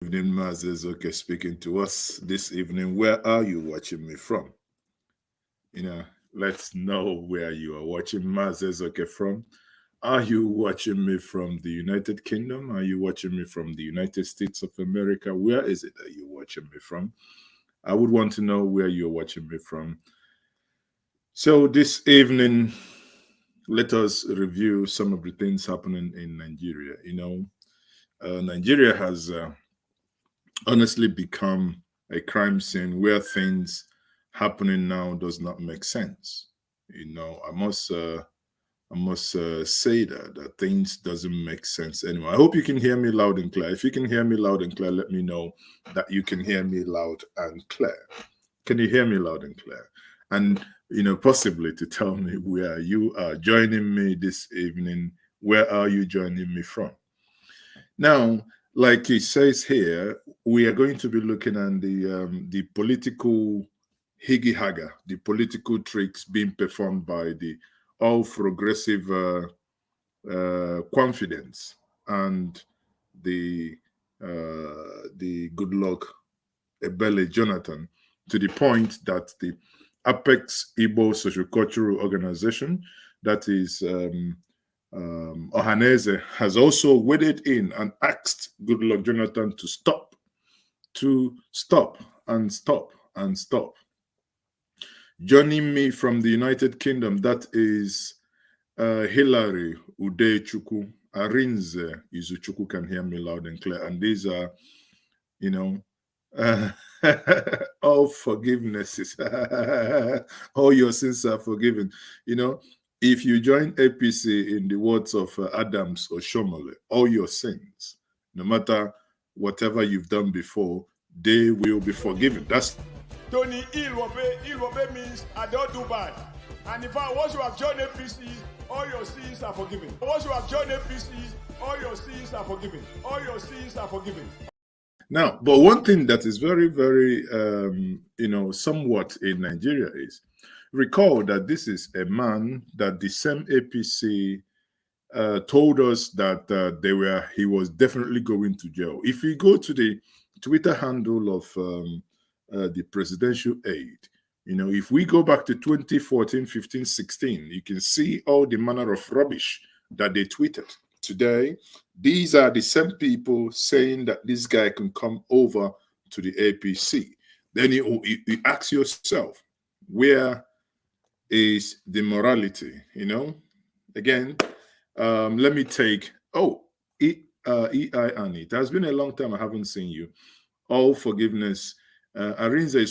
Evening, Mazes. Okay, speaking to us this evening. Where are you watching me from? Let's know where you are watching Mazes. Okay, from. Are you watching me from the United Kingdom? Are you watching me from the United States of America? Where is it that you're watching me from? I would want to know where you're watching me from. So this evening, let us review some of the things happening in Nigeria. Nigeria has honestly become a crime scene where things happening now does not make sense. I must say that things doesn't make sense anymore. I hope you can hear me loud and clear. If you can hear me loud and clear, let me know that you can hear me loud and clear. Can you hear me loud and clear? And possibly to tell me where you are joining me this evening. Where are you joining me from? Now, like it says here, we are going to be looking at the political higgy haga, the political tricks being performed by the all progressive confidence and the Goodluck Jonathan, to the point that the Apex Igbo Sociocultural Organization, that is Ohaneze, has also waded in and asked Goodluck Jonathan to stop and stop. Joining me from the United Kingdom, that is Hilary Udechukwu. Arinze Izuchukwu can hear me loud and clear. And these are, all forgivenesses. All your sins are forgiven. If you join APC, in the words of Adams or Shomole, all your sins, no matter whatever you've done before, they will be forgiven. That's Tony Ilwobe means I don't do bad. And in fact, once you have joined APC, all your sins are forgiven. Once you have joined APC, all your sins are forgiven. All your sins are forgiven. Now, but one thing that is very, very, somewhat in Nigeria is, recall that this is a man that the same APC told us that he was definitely going to jail. If you go to the Twitter handle of the presidential aide, if we go back to 2014, 15, 16, you can see all the manner of rubbish that they tweeted. Today, these are the same people saying that this guy can come over to the APC. Then you ask yourself, where is the morality? Again, let me take EI Annie. It has been a long time I haven't seen you. All forgiveness. Arinza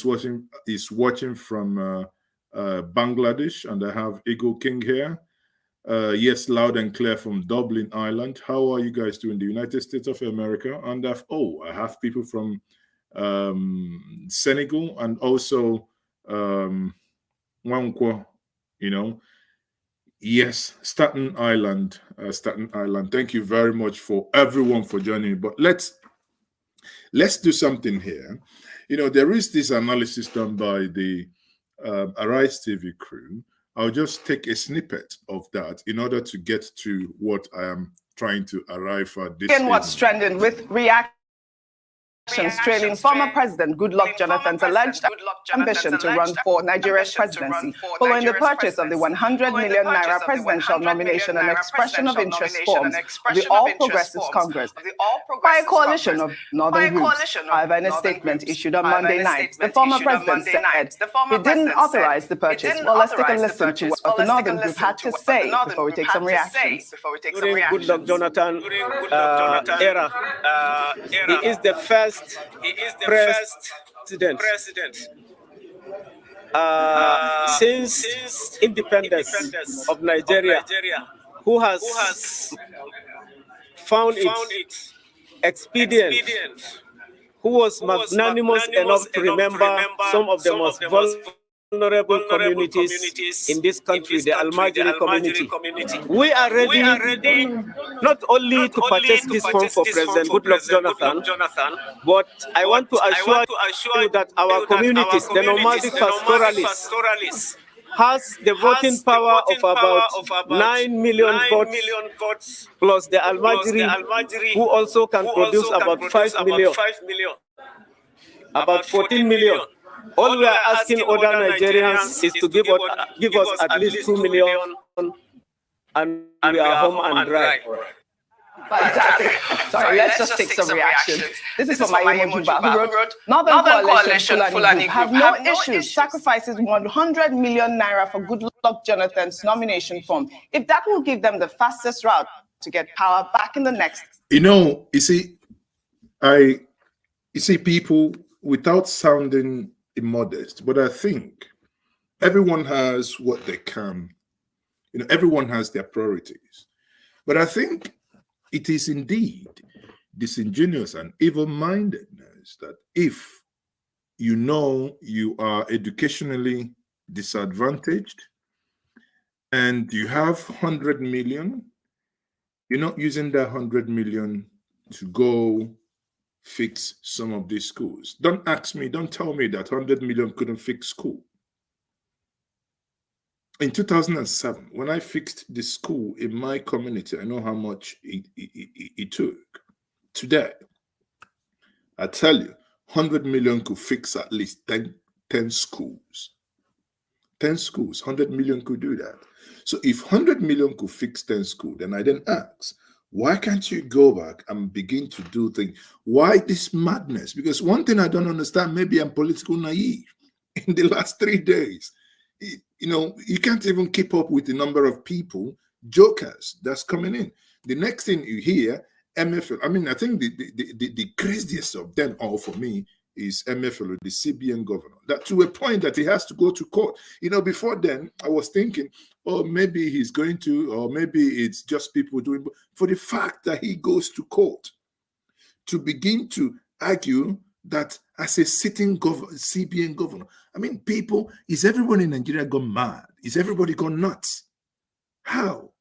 is watching from Bangladesh, and I have Eagle King here. Yes, loud and clear from Dublin, Ireland. How are you guys doing? The United States of America. And I have people from Senegal and also Wankwo, Yes, Staten Island. Thank you very much for everyone for joining. But let's do something here. There is this analysis done by the Arise TV crew. I'll just take a snippet of that in order to get to what I am trying to arrive at. This what's trending with reactions trailing former President Goodluck Jonathan's alleged ambition to run for Nigeria's presidency, following the purchase of the 100 million naira presidential nomination and expression of interest forms of the All Progressives Congress by a coalition of northern groups. However, in a statement issued on Monday night, the former president said he didn't authorize the purchase. Well, let's take a listen to what the northern group had to say before we take some reactions. During Goodluck Jonathan era, he is the first president since independence of Nigeria who has found it expedient, who was magnanimous enough to remember some of the most vulnerable communities in this country, the Almajiri community. We are ready not only to purchase this form for President Goodluck Jonathan, but I want to assure you that our communities, the nomadic pastoralists, has the voting power of about 9 million votes, plus the Almajiri, who also can produce about 5 million, about 14 million. All we are asking other Nigerians is to give us at least 2 million, and we are home and dry. Sorry, let's just take some reactions. This is from Adamu Garba, who wrote, Northern Coalition Fulani Group have no issues sacrificing 100 million naira for Goodluck Jonathan's nomination form, if that will give them the fastest route to get power back in the next. You see, people, without sounding immodest, but I think everyone has what they can. Everyone has their priorities. But I think it is indeed disingenuous and evil-mindedness that if you know you are educationally disadvantaged and you have 100 million, you're not using that 100 million to go fix some of these schools. Don't ask me, don't tell me that 100 million couldn't fix school. In 2007, when I fixed the school in my community, I know how much it took. Today, I tell you, 100 million could fix at least 10 schools. 10 schools, 100 million could do that. So if 100 million could fix 10 schools, then I then ask, why can't you go back and begin to do things? Why this madness? Because one thing I don't understand, maybe I'm political naive. In the last 3 days, you can't even keep up with the number of people, jokers, that's coming in. The next thing you hear, MFL. I mean, I think the craziest of them all for me is MFL, the CBN governor. That to a point that he has to go to court. Before then, I was thinking, oh, maybe he's going to, or maybe it's just people doing. But for the fact that he goes to court to begin to argue that as a sitting CBN governor, I mean, people, is everyone in Nigeria gone mad? Is everybody gone nuts? How?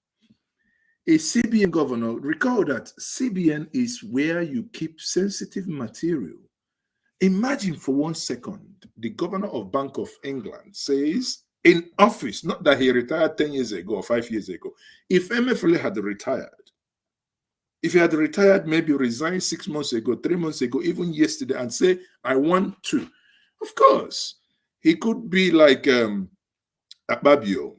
A CBN governor, recall that CBN is where you keep sensitive material. Imagine for 1 second, the governor of Bank of England says in office, not that he retired 10 years ago or 5 years ago, if MFL had retired, if he had retired, maybe resigned 6 months ago, 3 months ago, even yesterday, and say, I want to. Of course, he could be like Akpabio,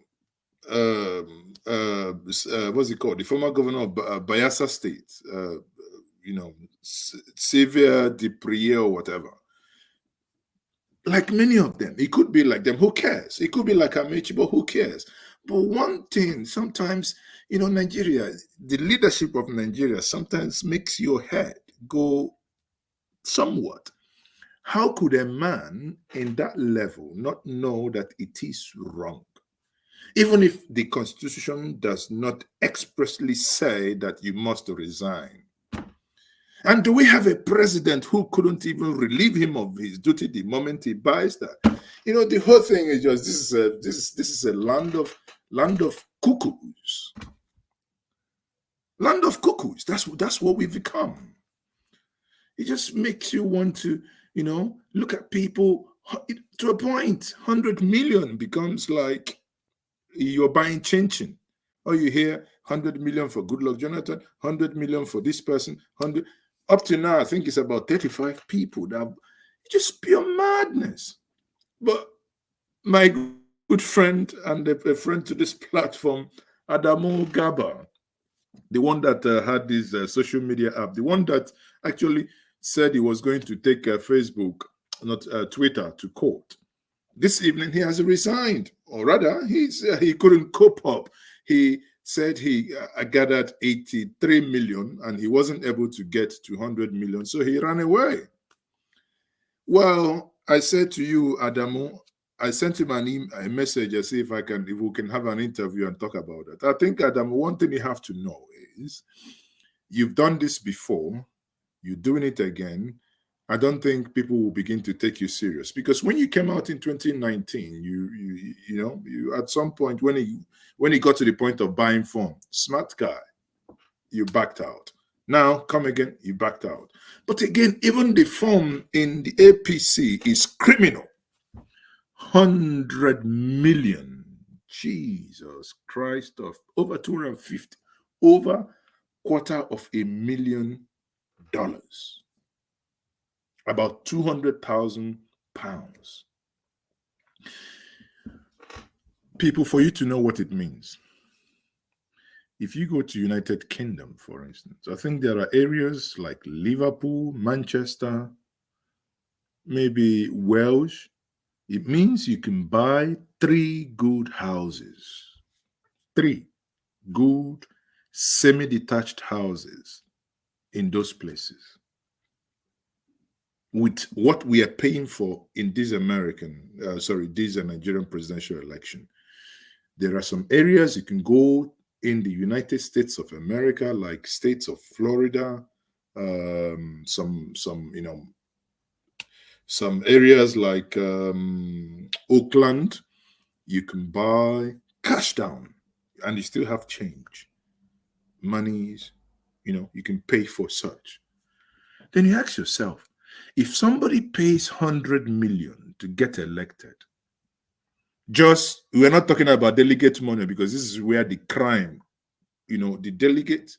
what's he called? The former governor of Bayelsa State, Xavier Deprier or whatever. Like many of them, it could be like them. Who cares? It could be like Amechi, but who cares? But one thing, sometimes, Nigeria, the leadership of Nigeria sometimes makes your head go somewhat. How could a man in that level not know that it is wrong? Even if the Constitution does not expressly say that you must resign. And do we have a president who couldn't even relieve him of his duty the moment he buys that? The whole thing is just this is a land of cuckoos. Land of cuckoos. That's what we've become. It just makes you want to, look at people to a point. 100 million becomes like you're buying chinchin. Or you hear 100 million for Goodluck Jonathan, 100 million for this person, 100. Up to now, I think it's about 35 people. It's just pure madness. But my good friend and a friend to this platform, Adamu Garba, the one that had this social media app, the one that actually said he was going to take Facebook, not Twitter, to court. This evening, he has resigned, or rather, he couldn't cope up. He said he gathered 83 million and he wasn't able to get to 100 million, so he ran away. Well, I said to you, Adamu, I sent him a message to see if we can have an interview and talk about it. I think, Adamu, one thing you have to know is you've done this before, you're doing it again. I don't think people will begin to take you serious, because when you came out in 2019, you at some point when he got to the point of buying form, smart guy, you backed out. Now come again, you backed out. But again, even the form in the APC is criminal. 100 million Jesus Christ, of over 250, over $250,000, about £200,000. People, for you to know what it means, if you go to United Kingdom, for instance, I think there are areas like Liverpool, Manchester, maybe Welsh. It means you can buy 3 good houses, 3 good semi-detached houses in those places with what we are paying for in this this Nigerian presidential election. There are some areas you can go in the United States of America, like states of Florida, some areas like Oakland. You can buy cash down, and you still have change, monies. You can pay for such. Then you ask yourself, if somebody pays 100 million to get elected, we're not talking about delegate money, because this is where the crime, the delegate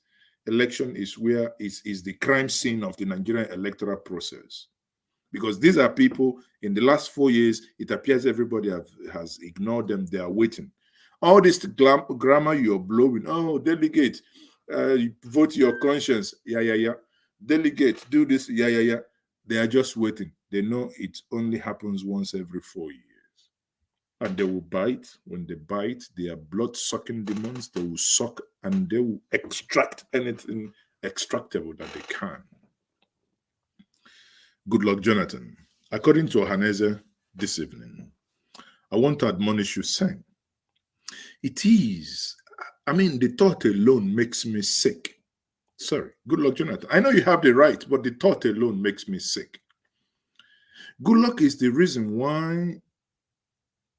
election is where is the crime scene of the Nigerian electoral process. Because these are people, in the last 4 years, it appears everybody has ignored them. They are waiting. All this grammar you're blowing, oh, delegate, vote your conscience, yeah. Delegate, do this, yeah. They are just waiting. They know it only happens once every 4 years. And they will bite. When they bite, they are blood-sucking demons. They will suck and they will extract anything extractable that they can. Goodluck Jonathan, according to Ohaneze this evening, I want to admonish you, saying, the thought alone makes me sick. Sorry, Goodluck Jonathan, I know you have the right, but the thought alone makes me sick. Goodluck is the reason why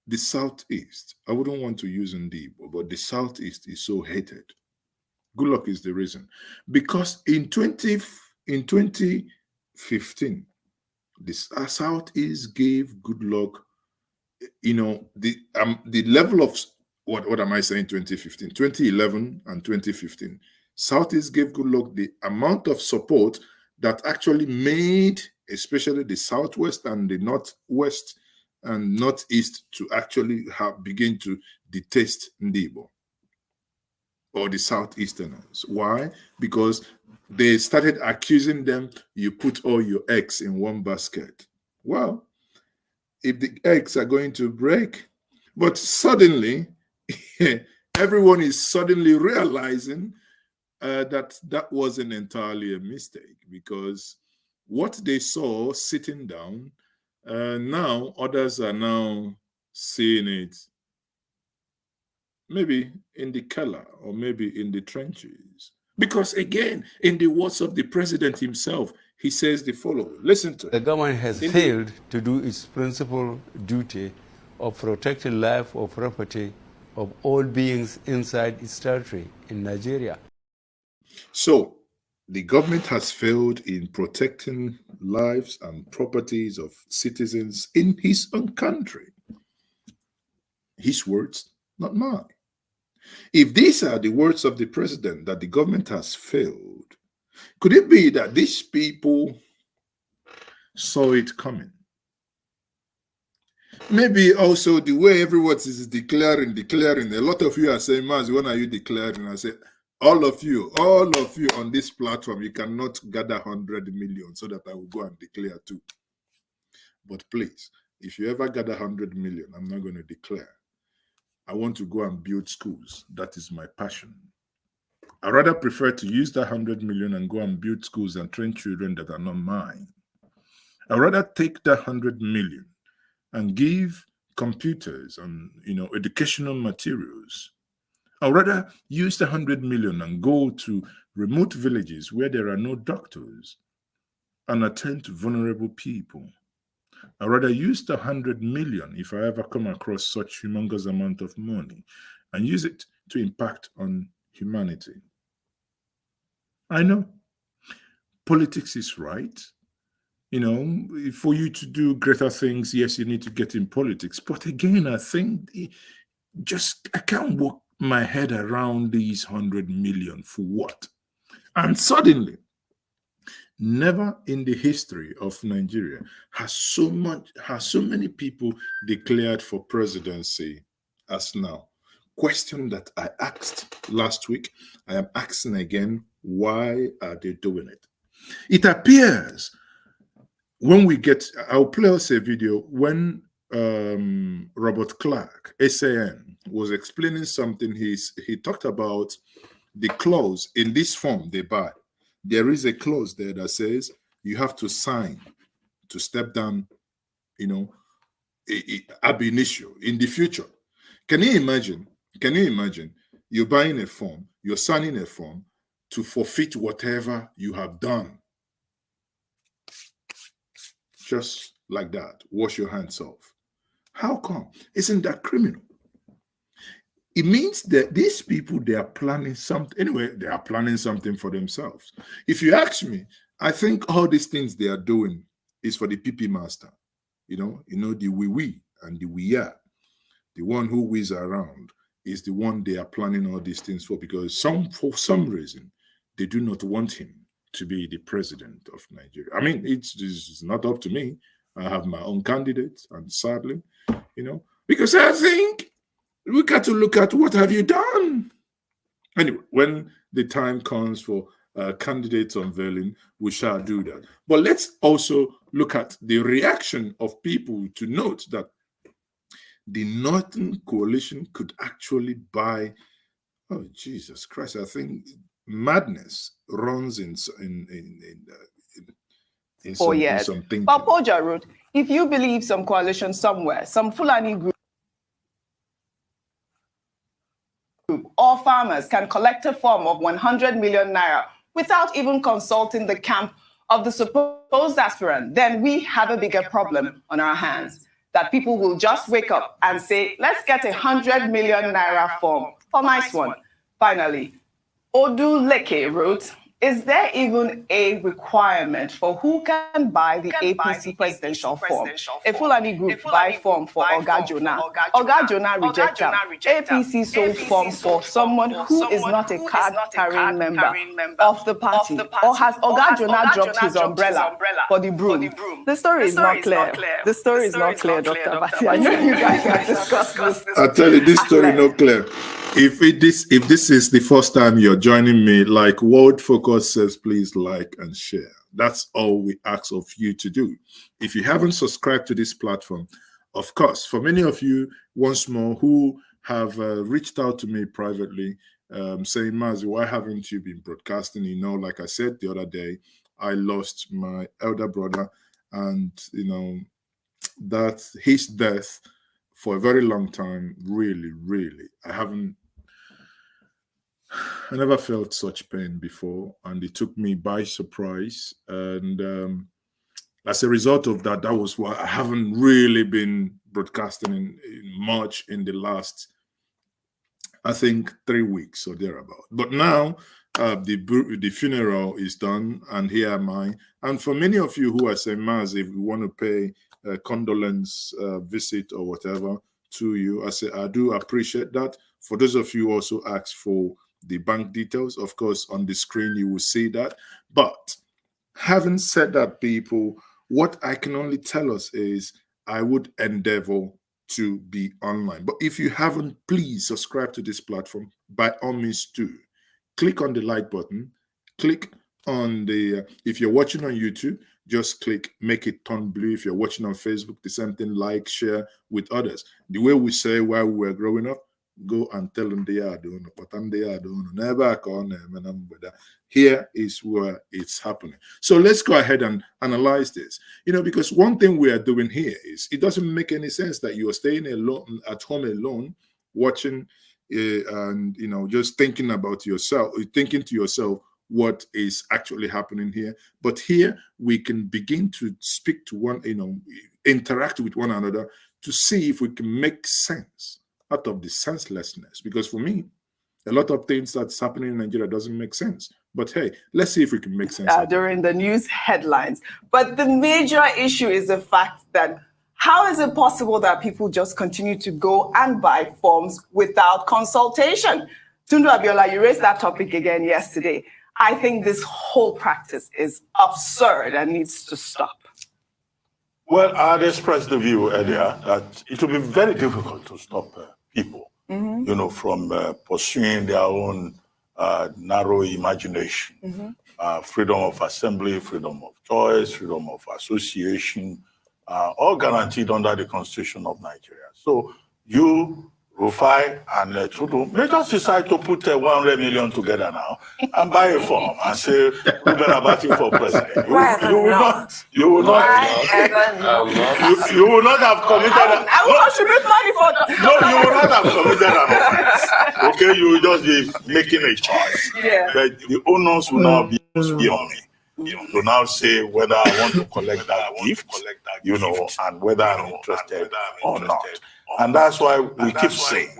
the Southeast, I wouldn't want to use Ndibo, but the Southeast is so hated. Goodluck is the reason. Because in 2015, the Southeast gave Goodluck, the level of, what am I saying, 2015? 2011 and 2015. Southeast gave Goodluck the amount of support that actually made, especially the Southwest and the Northwest and Northeast, to actually begin to detest Ndibo or the Southeasterners. Why? Because they started accusing them, you put all your eggs in one basket. Well, if the eggs are going to break, but suddenly, everyone is suddenly realizing that wasn't entirely a mistake, because what they saw sitting down, now others are now seeing it, maybe in the cellar or maybe in the trenches. Because again, in the words of the president himself, he says the following. Listen to it. The government has failed to do its principal duty of protecting life or property of all beings inside its territory in Nigeria. So, the government has failed in protecting lives and properties of citizens in his own country. His words, not mine. If these are the words of the president, that the government has failed, could it be that these people saw it coming? Maybe also the way everyone is declaring. A lot of you are saying, Maz, when are you declaring? I say, all of you on this platform, you cannot gather 100 million so that I will go and declare too. But please, if you ever gather 100 million, I'm not going to declare. I want to go and build schools. That is my passion. I rather prefer to use that 100 million and go and build schools and train children that are not mine. I rather take that 100 million and give computers and educational materials. I'd rather use the 100 million and go to remote villages where there are no doctors and attend to vulnerable people. I'd rather use the 100 million, if I ever come across such humongous amount of money, and use it to impact on humanity. I know politics is right. For you to do greater things, yes, you need to get in politics. But again, I think I can't work my head around these 100 million for what? And suddenly, never in the history of Nigeria has so many people declared for presidency as now. Question that I asked last week, I am asking again, why are they doing it? It appears when we get, I'll play us a video when Robert Clark, SAN, was explaining something. He talked about the clause in this form they buy. There is a clause there that says you have to sign to step down, ab initio in the future. Can you imagine? You're buying a form, you're signing a form to forfeit whatever you have done. Just like that, wash your hands off. How come? Isn't that criminal? It means that these people, they are planning something. Anyway, they are planning something for themselves. If you ask me, I think all these things they are doing is for the PP master. The we and the we are. The one who whiz around is the one they are planning all these things for, because for some reason, they do not want him to be the president of Nigeria. I mean, it's not up to me. I have my own candidate, and sadly, because I think we got to look at what have you done. Anyway, when the time comes for candidates unveiling, we shall do that. But let's also look at the reaction of people to note that the Northern Coalition could actually buy. Oh, Jesus Christ! I think madness runs in 4 years. Some thinking. But Poja wrote, if you believe some coalition somewhere, some Fulani group or farmers can collect a form of 100 million naira without even consulting the camp of the supposed aspirant, then we have a bigger problem on our hands. That people will just wake up and say, let's get 100 million naira form. A nice one. Finally, Oduleke wrote, is there even a requirement for who can buy the APC presidential form? A Fulani group buy form for Oga Jonah. Oga Jonah reject them. APC sold form for someone who is not a card-carrying member of the party. Or has Oga Jonah dropped his umbrella for the broom? The story is not clear. The story is not clear, Dr. Bati. I know you guys have discussed this. I tell you, this story not clear. If this is the first time you're joining me, like World Focus says, please like and share. That's all we ask of you to do. If you haven't subscribed to this platform, of course, for many of you, once more, who have reached out to me privately, saying, Mazi, why haven't you been broadcasting? Like I said the other day, I lost my elder brother, and that his death for a very long time, really, I never felt such pain before, and it took me by surprise. And as a result of that, that was why I haven't really been broadcasting in much in the last, I think, 3 weeks or thereabout. But now the funeral is done, and here am I. And for many of you who are saying, Maz, if you want to pay a condolence visit or whatever to you, I say I do appreciate that. For those of you who also asked for the bank details, of course, on the screen you will see that. But having said that, people, what I can only tell us is I would endeavor to be online. But if you haven't, please subscribe to this platform. By all means, do. Click on the like button. Click on the, if you're watching on YouTube, just click, make it turn blue. If you're watching on Facebook, the same thing, like, share with others. The way we say while we were growing up, go and tell them they are doing what they are doing. Never call them. Here is where it's happening. So let's go ahead and analyze this. Because one thing we are doing here is it doesn't make any sense that you are staying alone at home alone, watching and just thinking about yourself, thinking to yourself what is actually happening here. But here we can begin to speak to one, interact with one another to see if we can make sense out of the senselessness. Because for me, a lot of things that's happening in Nigeria doesn't make sense. But hey, let's see if we can make sense during the news headlines. But the major issue is the fact that How is it possible that people just continue to go and buy forms without consultation? Tunde Abiola, you raised that topic again yesterday. I think this whole practice is absurd and needs to stop. Well, I had expressed the view earlier that it will be very difficult to stop people, from pursuing their own narrow imagination, freedom of assembly, freedom of choice, freedom of association, all guaranteed under the Constitution of Nigeria. So you, Rufai, and Tudu may just decide to put 100 million together now and buy a form and say, we're going to vote for president. You will not have committed. I will contribute money for the. No, you will not have committed an offense. Okay, you will just be making a choice. Yeah. But the owners will now be on me. To now say whether I want to collect that gift, and whether I'm interested or not. And that's why we keep saying,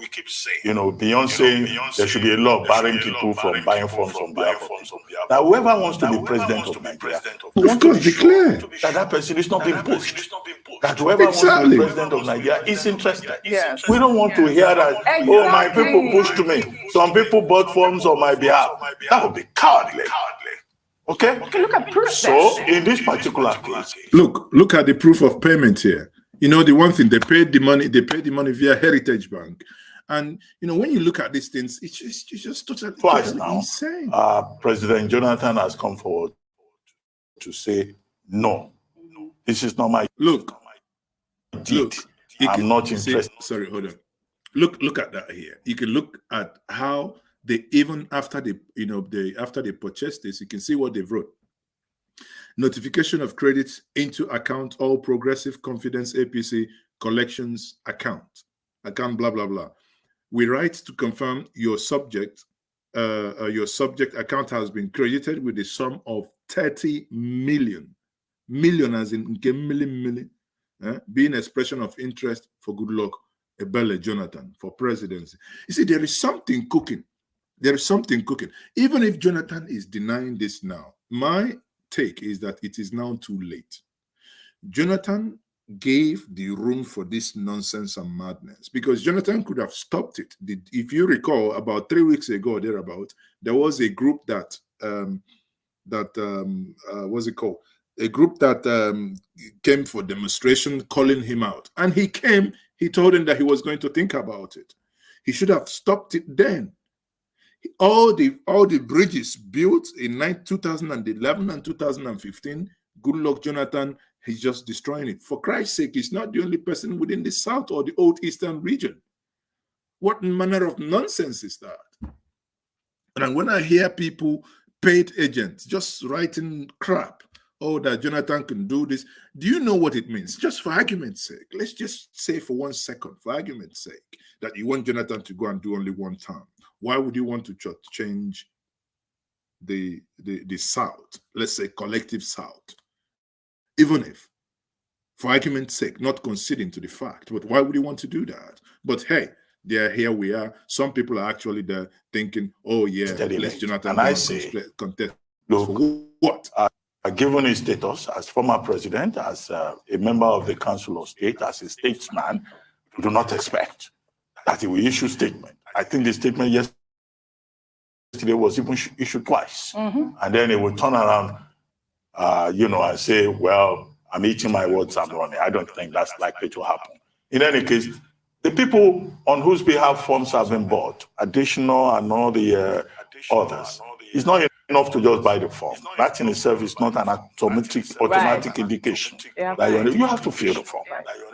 beyond saying there should be a law barring people from buying forms on behalf of people. Now, whoever wants to be president of Nigeria, of course, declare that person is not being pushed. That whoever wants to be president of Nigeria is interested. Yes. We don't want to hear that, oh, my people pushed me. Some people bought forms on my behalf. That would be cowardly. Okay? Look at proof. So, in this particular case, look at the proof of payment here. The one thing, they paid the money via Heritage Bank. And, when you look at these things, it's just totally twice now, insane. President Jonathan has come forward to say, no, this is not my deed. I'm not interested. Sorry, hold on. Look at that here. You can look at how they, even after they purchased this, you can see what they've wrote. Notification of credits into account, all progressive confidence APC collections account blah blah blah. We write to confirm your subject account has been credited with a sum of 30 million as in million, being expression of interest for Goodluck Jonathan for presidency. You see, there is something cooking. Even if Jonathan is denying this now, my take is that it is now too late. Jonathan gave the room for this nonsense and madness because Jonathan could have stopped it. If you recall, about 3 weeks ago, thereabout, there was a group that what's it called? A group that came for demonstration, calling him out, and he came. He told him that he was going to think about it. He should have stopped it then. All the bridges built in 2011 and 2015, Goodluck Jonathan, he's just destroying it. For Christ's sake, he's not the only person within the South or the old Eastern region. What manner of nonsense is that? And when I hear people, paid agents, just writing crap, that Jonathan can do this, do you know what it means? Just for argument's sake, let's just say for 1 second, for argument's sake, that you want Jonathan to go and do only one term. Why would you want to change the South, let's say collective South? Even if, for argument's sake, not conceding to the fact, but why would you want to do that? But hey, here we are. Some people are actually there thinking, oh yeah, let's Jonathan and I say, contest. Look, for what? Given his status as former president, as a member of the Council of State, as a statesman, we do not expect that he will issue statement. I think the statement yesterday was even issued twice. And then he will turn around, and say, well, I'm eating my words, I'm running. I don't think that's likely to happen. In any case, the people on whose behalf forms have been bought, additional and all the others, it's not enough to just buy the form. That in itself is not an automatic indication. Yeah. That you have to fill the form.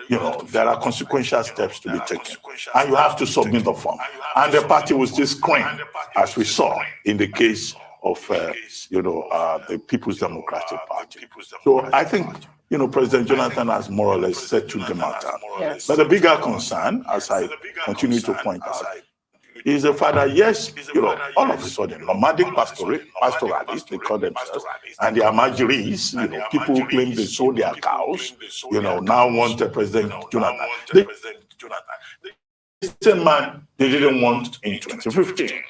There are consequential steps to be taken. And you have to submit the form. And the party will still scream, as we saw in the case of, the People's Democratic Party. So I think, President Jonathan has more or less settled the matter. Yes. But the bigger concern, as I continue to point out, is the fact that, yes, all of a sudden, nomadic pastoralists, they call themselves, and the Amajiris, people who claim they sold their cows, now want President Jonathan. The same man they didn't want in 2015.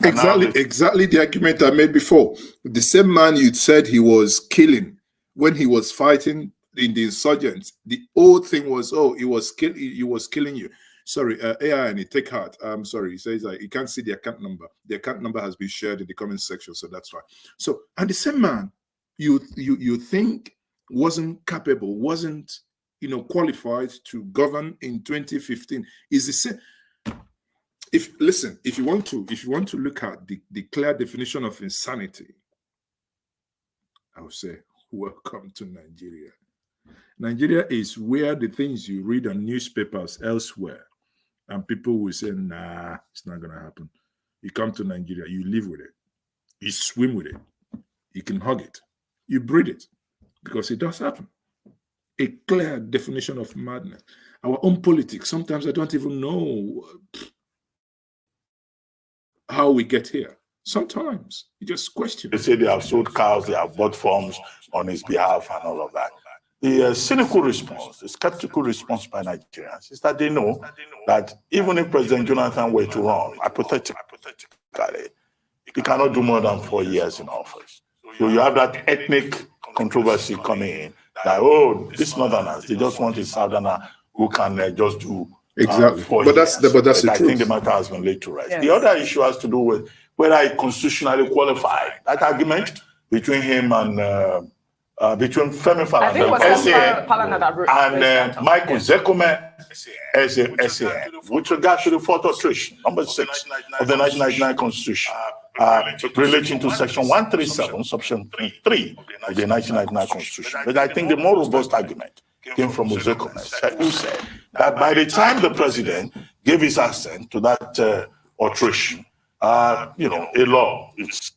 Exactly the argument I made before. The same man you said he was killing when he was fighting in the insurgents, the old thing was, oh, he was killing you. Sorry, AI and take heart. I'm sorry. He says you can't see the account number. The account number has been shared in the comment section, so that's fine. So, and the same man, you think wasn't capable, wasn't qualified to govern in 2015, is the same. If you want to look at the clear definition of insanity, I would say, welcome to Nigeria. Nigeria is where the things you read on newspapers elsewhere, and people will say, nah, it's not going to happen. You come to Nigeria, you live with it. You swim with it. You can hug it. You breathe it. Because it does happen. A clear definition of madness. Our own politics, sometimes I don't even know how we get here. Sometimes you just question. They say they have sold cows, they have bought farms on his behalf and all of that. The cynical response, the skeptical response by Nigerians is that they know that even if President Jonathan were to run, hypothetically, he cannot do more than 4 years in office. So you have that ethnic controversy coming in, that, oh, these northerners, they just want a southerner who can just do exactly. 4 But years. that's the I truth. think the matter has been laid to rest. Yes. The other issue has to do with whether he constitutionally qualified. That argument between him and between Femi I think it was Falana that wrote and Michael Zekome, SAN, with regard to the fourth alteration, number 6 of the 1999 Constitution, relating to Section 137, Section 3 of the 1999 Constitution. But I think the more robust argument came from Zekome, who said that by the time the president gave his assent to that alteration, a law, it's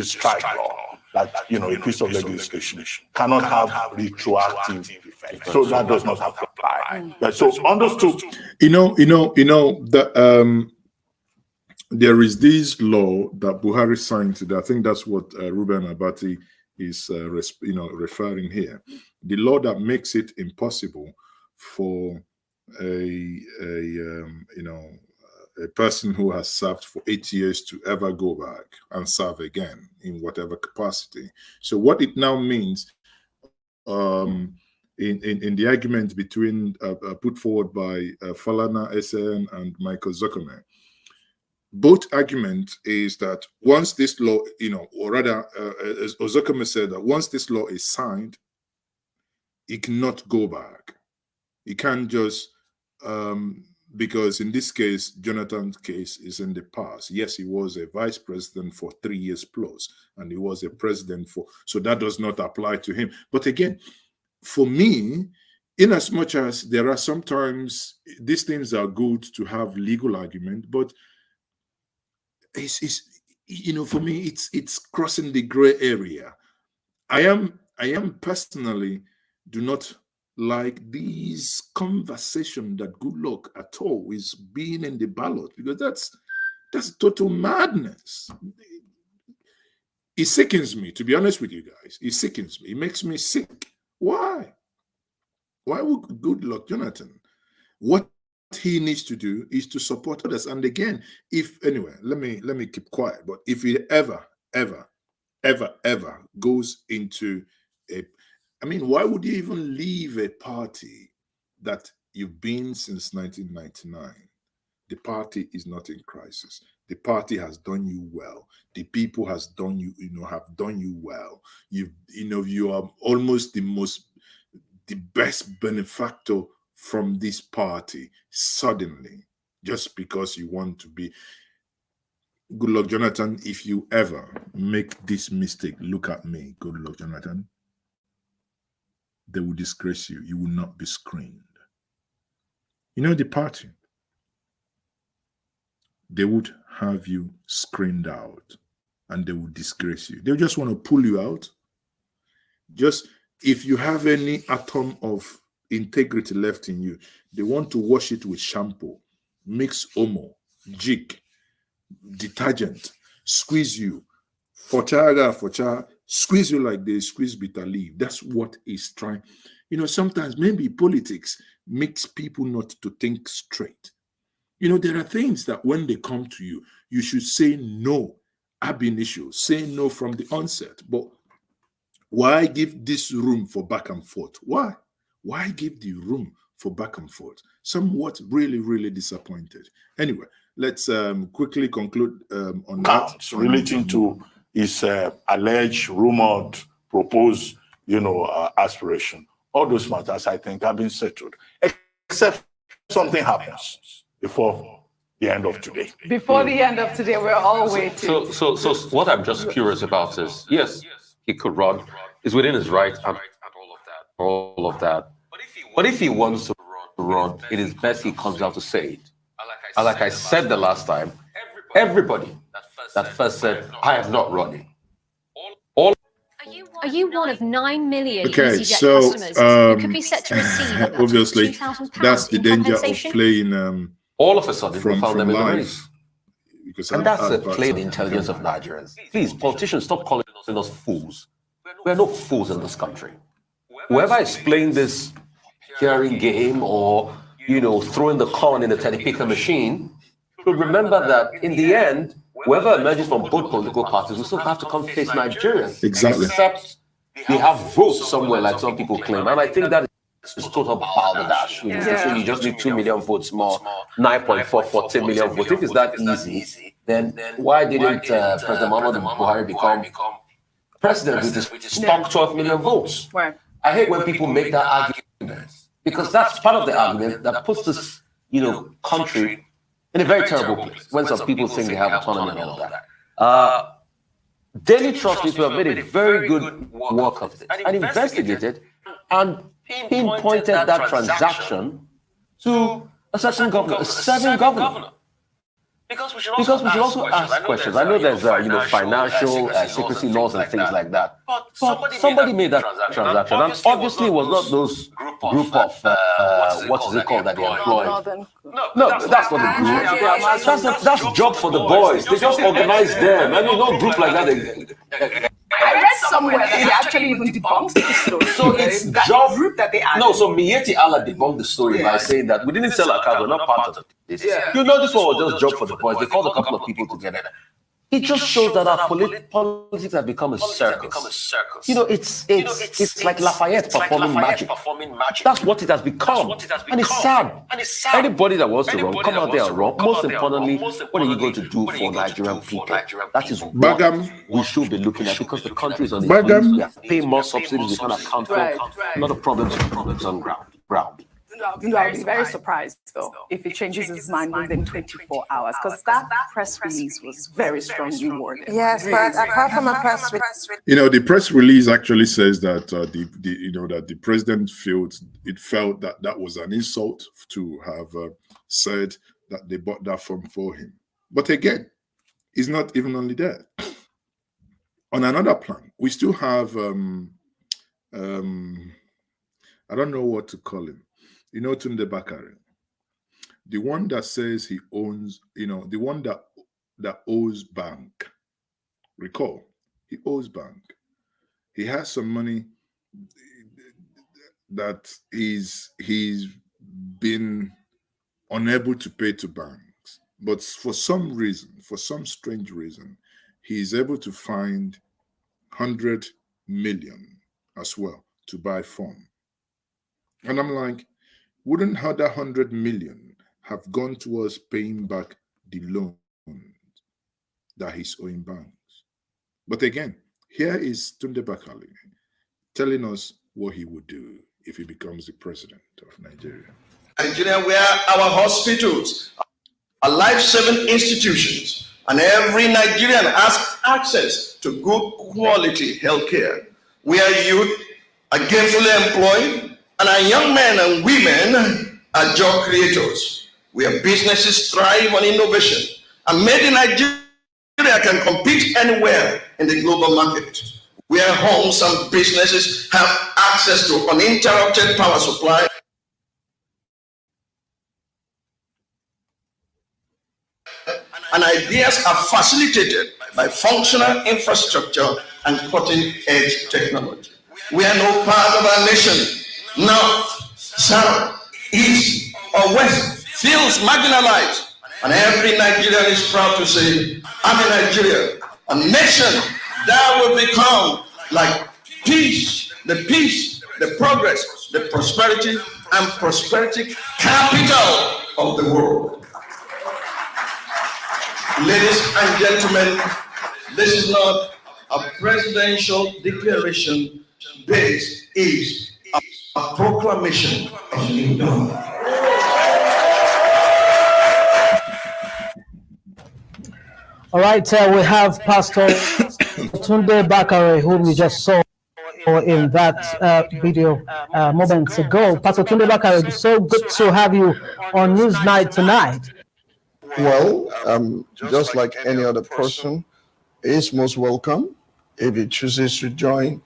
strike law. That a piece of legislation cannot have retroactive effect, so that does not have to apply. So understood. There is this law that Buhari signed today. I think that's what Ruben Abati is referring here. The law that makes it impossible for a person who has served for 8 years to ever go back and serve again in whatever capacity. So what it now means in the argument between put forward by Falana SN and Michael Zekome, both argument is that once this law, or rather, as Zekome said, that once this law is signed, he cannot go back. He can't just because in this case, Jonathan's case is in the past. Yes, he was a vice president for 3 years plus, and he was a president so that does not apply to him. But again, for me, in as much as there are sometimes these things are good to have legal argument, but it's for me, it's crossing the gray area. I am personally do not like these conversation that Goodluck at all is being in the ballot, because that's total madness. It sickens me, to be honest with you guys. It sickens me. It makes me sick. Why? Why would Goodluck Jonathan? What he needs to do is to support others. And again, let me keep quiet. But if he ever goes into why would you even leave a party that you've been since 1999? The party is not in crisis. The party has done you well. The people have done you well. You are almost the best benefactor from this party suddenly, just because you want to be. Goodluck Jonathan, if you ever make this mistake, look at me, Goodluck Jonathan. They will disgrace you. You will not be screened. The party, they would have you screened out and they will disgrace you. They just want to pull you out. Just if you have any atom of integrity left in you, they want to wash it with shampoo, mix omo, jig, detergent, squeeze you, forcha, squeeze you like they squeeze bitter leaf. That's what he's trying. Sometimes maybe politics makes people not to think straight. There are things that when they come to you, you should say no ab initio, say no from the onset. But Why give this room for back and forth? Why? Why give the room for back and forth? Somewhat really, really disappointed. Anyway, let's quickly conclude on that. Relating to his alleged, rumored, proposed, aspiration. All those matters, I think, have been settled, except something happens before the end of today. Before the end of today, we're all waiting. So what I'm just curious about is, yes, he could run. It's within his right and all of that. But if he wants to run, it is best he comes out to say it. And like I said the last time, everybody that first said, I am not running. Are you one of 9 million Okay, EasyJet so customers who could be set to receive obviously £2,000 that's the in danger of compensation? playing All of a sudden, we from found them in the live. race. Because And that's the play the intelligence of Nigerians. Please, politicians, stop calling us fools. We're not fools in this country. Whoever is playing this hearing game or, throwing the corn in the teddy-picker machine should remember that in the end, whoever emerges from both political parties will still have to come face Nigerians. Exactly. Except they have votes somewhere, like some people claim. And I think that is total balderdash. So you just need 2 million votes more, 9.4, 14 million votes. If it's that easy, then why didn't President Muhammadu Buhari become president with his stock 12 million votes? Right. I hate when people make that argument, because that's part of the argument that puts this, country in a very terrible place when some people think they have autonomy and all of that. Daily Trust people have made a very good work of this and investigated and pinpointed that transaction to a certain governor, a serving governor. Because we should also ask questions. I know there's financial secrecy laws and things like that. But somebody made that transaction, and obviously it was not those group of what is it called that they employed? No, that's not the group. That's job for the boys. They just organize them. I mean, no group like that. I read somewhere that they actually even debunked the story. So it's that job group that they added. No, so Miyetti Allah debunked the story by saying that we didn't sell our cars, we're not part of this. This one was just job for the boys. They called a couple of people together. It just shows that our politics have become a circus. It's like Lafayette performing magic. That's what it has become. And it's sad. Anybody that wants to run, come out there and run. Most importantly, what are you going to do for Nigerian people? That is what we should be looking at, because the country is on its knees. We have paid more subsidies we can account for. Not a problem on ground. I'll be very surprised, though, if he changes his mind within 24 hours, because that press release was very strongly worded. Yes, but apart from a press release, the press release actually says that that the president felt that was an insult to have said that they bought that phone for him. But again, it's not even only that. On another plan, we still have I don't know what to call him. Tunde Bakare, the one that says he owns, the one that owes bank. Recall, he owes bank. He has some money that he's been unable to pay to banks. But for some strange reason, he's able to find 100 million as well to buy phone. And I'm like, wouldn't that 100 million have gone towards paying back the loan that he's owing banks? But again, here is Tunde Bakare telling us what he would do if he becomes the president of Nigeria. Nigeria, where our hospitals are life-saving institutions, and every Nigerian has access to good quality healthcare, where youth are gainfully employed, and our young men and women are job creators, where businesses thrive on innovation, and made in Nigeria can compete anywhere in the global market, where homes and businesses have access to uninterrupted power supply, and ideas are facilitated by functional infrastructure and cutting-edge technology. We are no part of our nation, north, south, east, or west, feels marginalized, and every Nigerian is proud to say, I'm a Nigerian, a nation that will become like peace, the progress, the prosperity, and prosperity capital of the world. Ladies and gentlemen, this is not a presidential declaration. This is a proclamation of New Dawn. All right, we have Pastor Tunde Bakare, whom we just saw in that video moments ago. Pastor Tunde Bakare, it's so good to have you on Newsnight tonight. Well, just like any other person, is most welcome if he chooses to join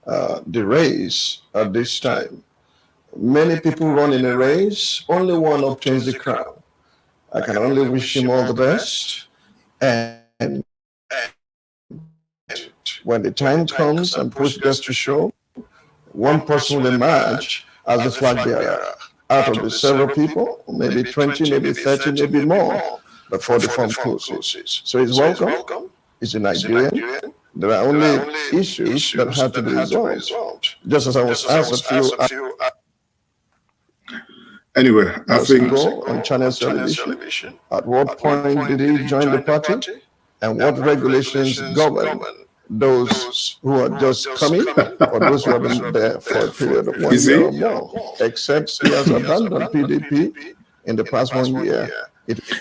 the race at this time. Many people run in a race, only one obtains the crown. I can only wish him all the best. And when the time comes and push gets to show, one person will emerge as the flag bearer out of the several people, maybe 20, maybe 30, maybe more, before the form closes. So he's welcome. He's a Nigerian. There are only issues that have to be resolved. Just as I was asked a few. Anyway, I think go on Channel Television. At what point did he join the party? And what regulations govern those who are just coming or those who have been there for a period of 1 year or more? Except he has abandoned PDP in the past 1 year.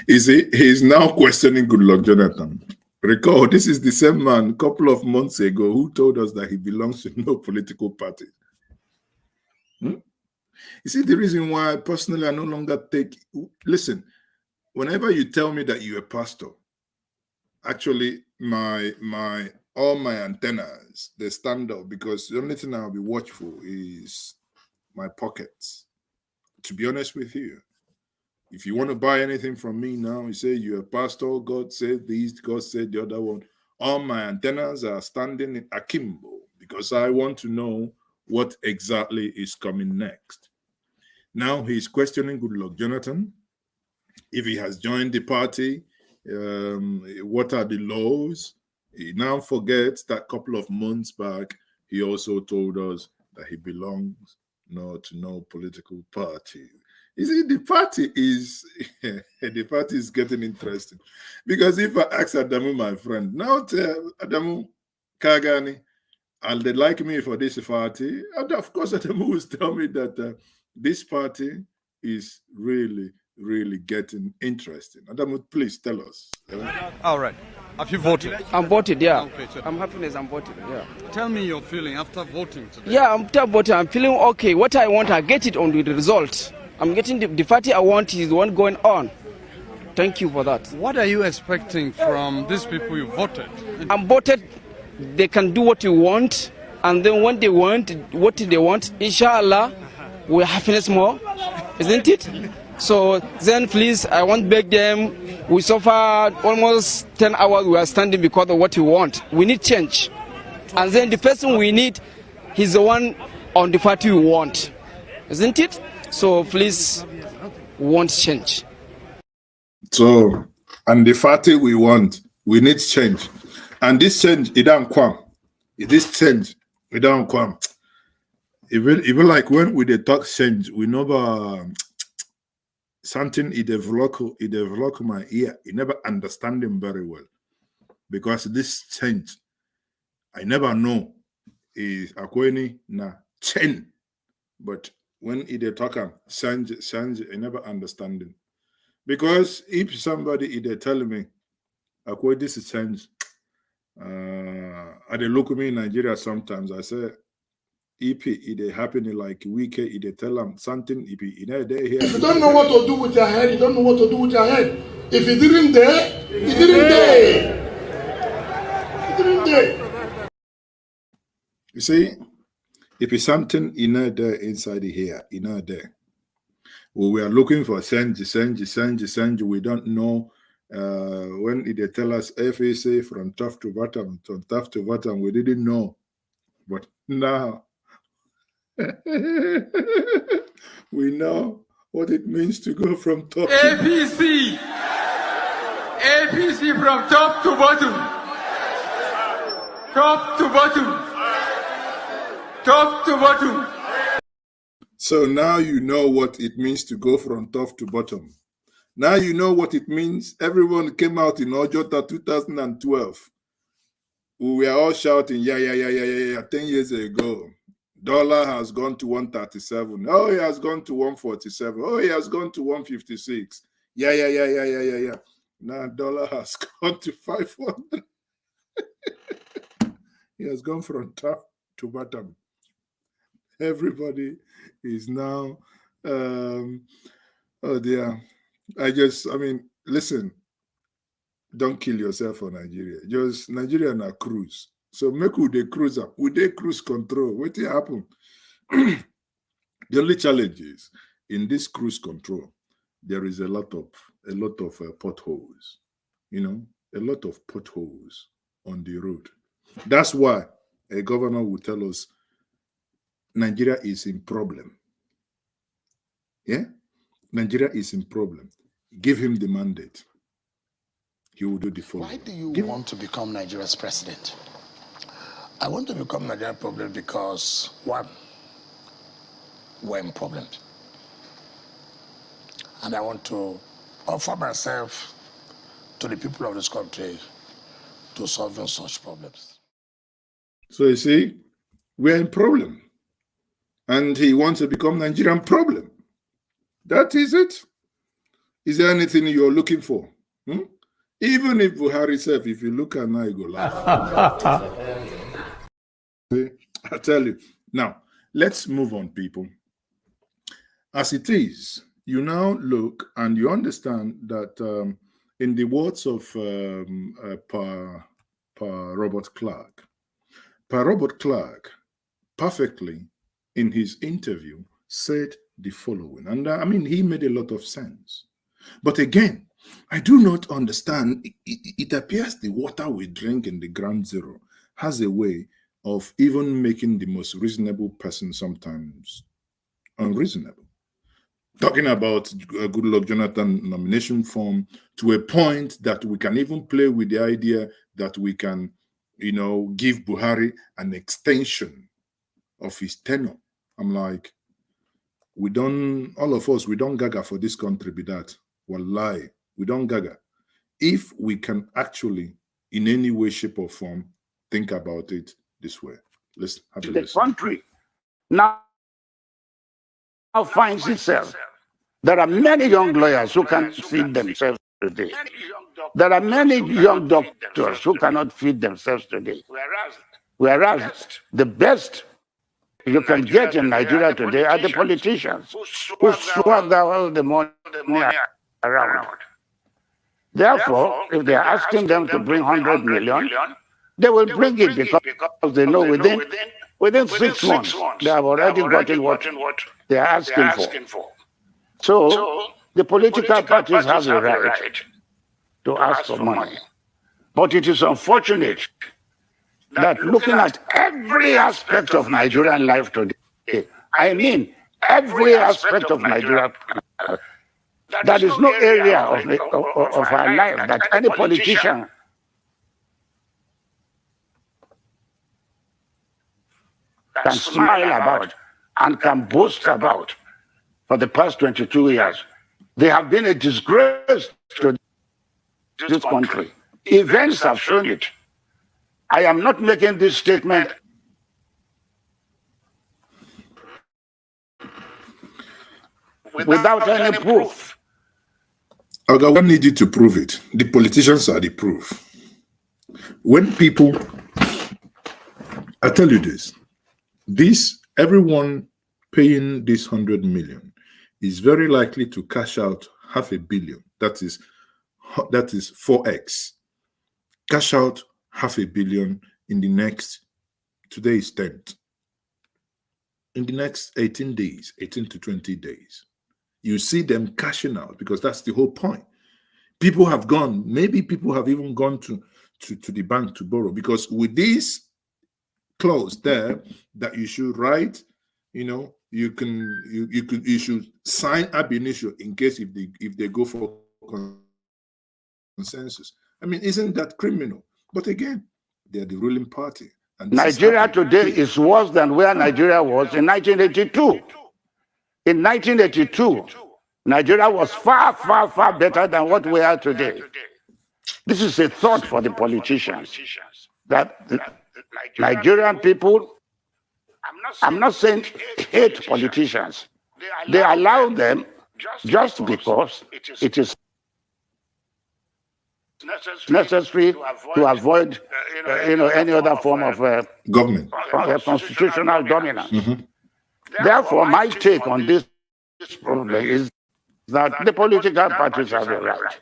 He's now questioning Goodluck Jonathan. Recall, this is the same man a couple of months ago who told us that he belongs to no political party. You see, the reason why personally I no longer take... Listen, whenever you tell me that you're a pastor, actually all my antennas, they stand up, because the only thing I'll be watchful is my pockets. To be honest with you, if you want to buy anything from me now, you say you're a pastor, God said this, God said the other one. All my antennas are standing in akimbo, because I want to know what exactly is coming next. Now he's questioning Goodluck Jonathan. If he has joined the party, what are the laws? He now forgets that a couple of months back, he also told us that he belongs to no political party. You see, the party is getting interesting. Because if I ask Adamu, my friend, now tell Adamu Kagani, and they like me for this party, and of course Adamu will tell me that this party is really, really getting interesting. Adamu, please tell us. All right. Have you voted? I'm voted, yeah. Okay, so I'm happy I'm voted, yeah. Tell me your feeling after voting today. Yeah, after voting, I'm feeling okay. What I want, I get it on the result. I'm getting the party I want is the one going on. Thank you for that. What are you expecting from these people you voted? I'm voted, they can do what you want, and then when they want, what they want, inshallah, we'll happiness more, isn't it? So then please, I want to beg them, we suffer almost 10 hours we are standing because of what we want. We need change. And then the person we need, he's the one on the party we want, isn't it? So please, we want change. So, and the party we want, we need change. And this change, it don't come. This change, it don't come. Even like when we talk change, we never something it develop my ear. You never understand them very well. Because this change, I never know is akweni na change. But when it talk change, I never understand them. Because if somebody they tell me, akwe this is change, they look at me in Nigeria sometimes, I say, if it happen like week, it tell them something. If you don't know what to do with your head, you don't know what to do with your head. If you didn't dare, you didn't dare. You didn't dare. You see, if it's something there inside here, there. Well, we are looking for change. We don't know when they tell us FAC from top to bottom, we didn't know. But now, we know what it means to go from top APC! APC from top to bottom! Top to bottom! top to bottom. So now you know what it means to go from top to bottom. Now you know what it means. Everyone came out in Ojota 2012. We were all shouting, yeah, 10 years ago. Dollar has gone to 137. Oh, it has gone to 147. Oh, it has gone to 156. Yeah. Now dollar has gone to 500. It has gone from top to bottom. Everybody is now, oh dear. Listen, don't kill yourself for Nigeria. Just Nigeria na cruise. So make we the cruiser. We dey cruise control. What will happen? The only challenge is in this cruise control, there is a lot of potholes. A lot of potholes on the road. That's why a governor will tell us Nigeria is in problem. Yeah? Nigeria is in problem. Give him the mandate. He will do the following. Why do you want to become Nigeria's president? I want to become Nigerian president because, one, we're in problems. And I want to offer myself to the people of this country to solve such problems. So you see, we're in problem. And he wants to become Nigerian problem. That is it. Is there anything you're looking for? Even if Buhari said, if you look at now, you go laugh. See, I tell you. Now, let's move on, people. As it is, you now look and you understand that in the words of Robert Clark, Robert Clark perfectly in his interview said the following. And he made a lot of sense. But again, I do not understand. It appears the water we drink in the Ground Zero has a way of even making the most reasonable person sometimes unreasonable. Talking about Goodluck Jonathan nomination form to a point that we can even play with the idea that we can, give Buhari an extension of his tenure. I'm like, all of us, we don't gaga for this country be that. Wallahi, we don't gaga. If we can actually, in any way, shape, or form, think about it this way. Let's have a listen. The country now finds itself. There are many young lawyers who can't feed themselves today. There are many young doctors who cannot feed themselves today. Whereas the best you can get in Nigeria today are the politicians who swagger all the money around. Therefore, if they're asking them to bring 100 million, they will bring it because they know within 6 months they have already gotten what they are asking for. So the political parties have the right to ask for money. But it is unfortunate that looking at every aspect of Nigerian life today, every aspect of Nigeria, there is no area of our life that any politician can smile about and can boast about. For the past 22 years, they have been a disgrace to this country. Events have shown it. I am not making this statement without any proof. Okay, we need you to prove it. The politicians are the proof. When people, I tell you this, everyone paying this 100 million is very likely to cash out 500 million. That is 4x. Cash out 500 million in the next, today is 10th. In the next 18 days, 18 to 20 days. You see them cashing out because that's the whole point. People have gone, maybe people have even gone to the bank to borrow because with this clause there that you should write, you should sign ab initio in case if they go for consensus. Isn't that criminal? But again, they're the ruling party. Nigeria today is worse than where Nigeria was in 1982. In 1982, Nigeria was far, far, far better than what we are today. This is a thought for the politicians, that the Nigerian people, I'm not saying hate politicians. They allow them just because it is necessary to avoid any other form of government, constitutional dominance. Therefore, my take on this problem is that the political parties have the right.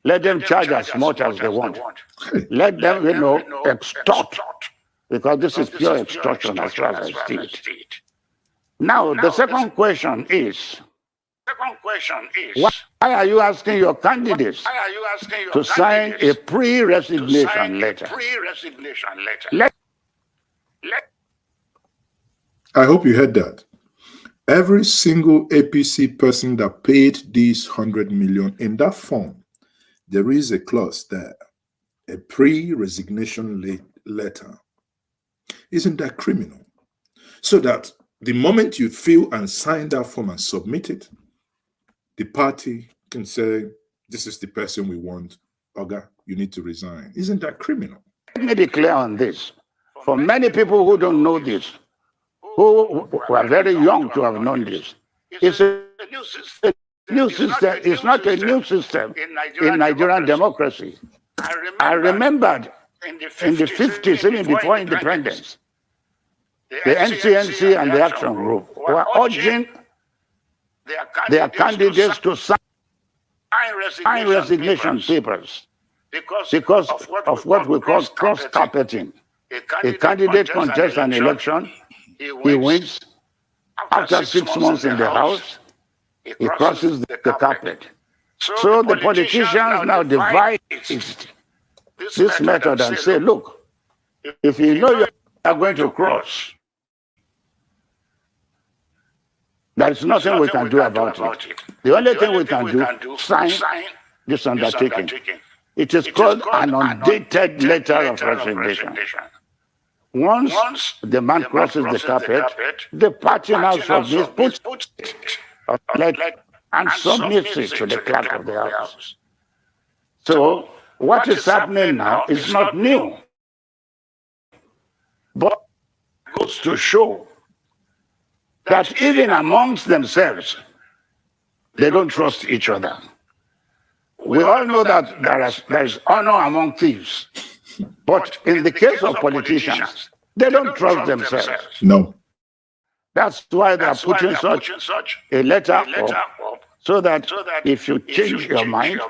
Let them charge as much as they want. Let them, extort, because this is pure extortion as far as I see it. Now, the second question is, why are you asking your candidates to sign a pre-resignation letter? I hope you heard that. Every single APC person that paid these 100 million in that form, there is a clause there, a pre-resignation letter. Isn't that criminal? So that the moment you fill and sign that form and submit it, the party can say, this is the person we want. Oga, you need to resign. Isn't that criminal? Let me be clear on this. For many people who don't know this, who are very young to have known this, it's a new system. It's not a new system in Nigerian democracy. I remembered in the 50s, even before independence, the NCNC and the Action Group were urging their candidates to sign resignation papers because of what we call cross-carpeting. A candidate contests an election, he wins. After 6 months in the House, he crosses the carpet. So the politicians now devise this method and say, look, if you know you are going to cross, there is nothing we can do about it. The only thing we can do is sign this undertaking. It is called an undated letter of resignation. Once the man crosses the carpet, the party now puts it and submits it to the clerk of the House. So what is happening now is not new, but goes to show that even amongst themselves, they don't trust each other. We all know that there is honor among thieves, but in the case of politicians, they don't trust themselves. No. That's why they are putting such a letter up, so that if you change your mind,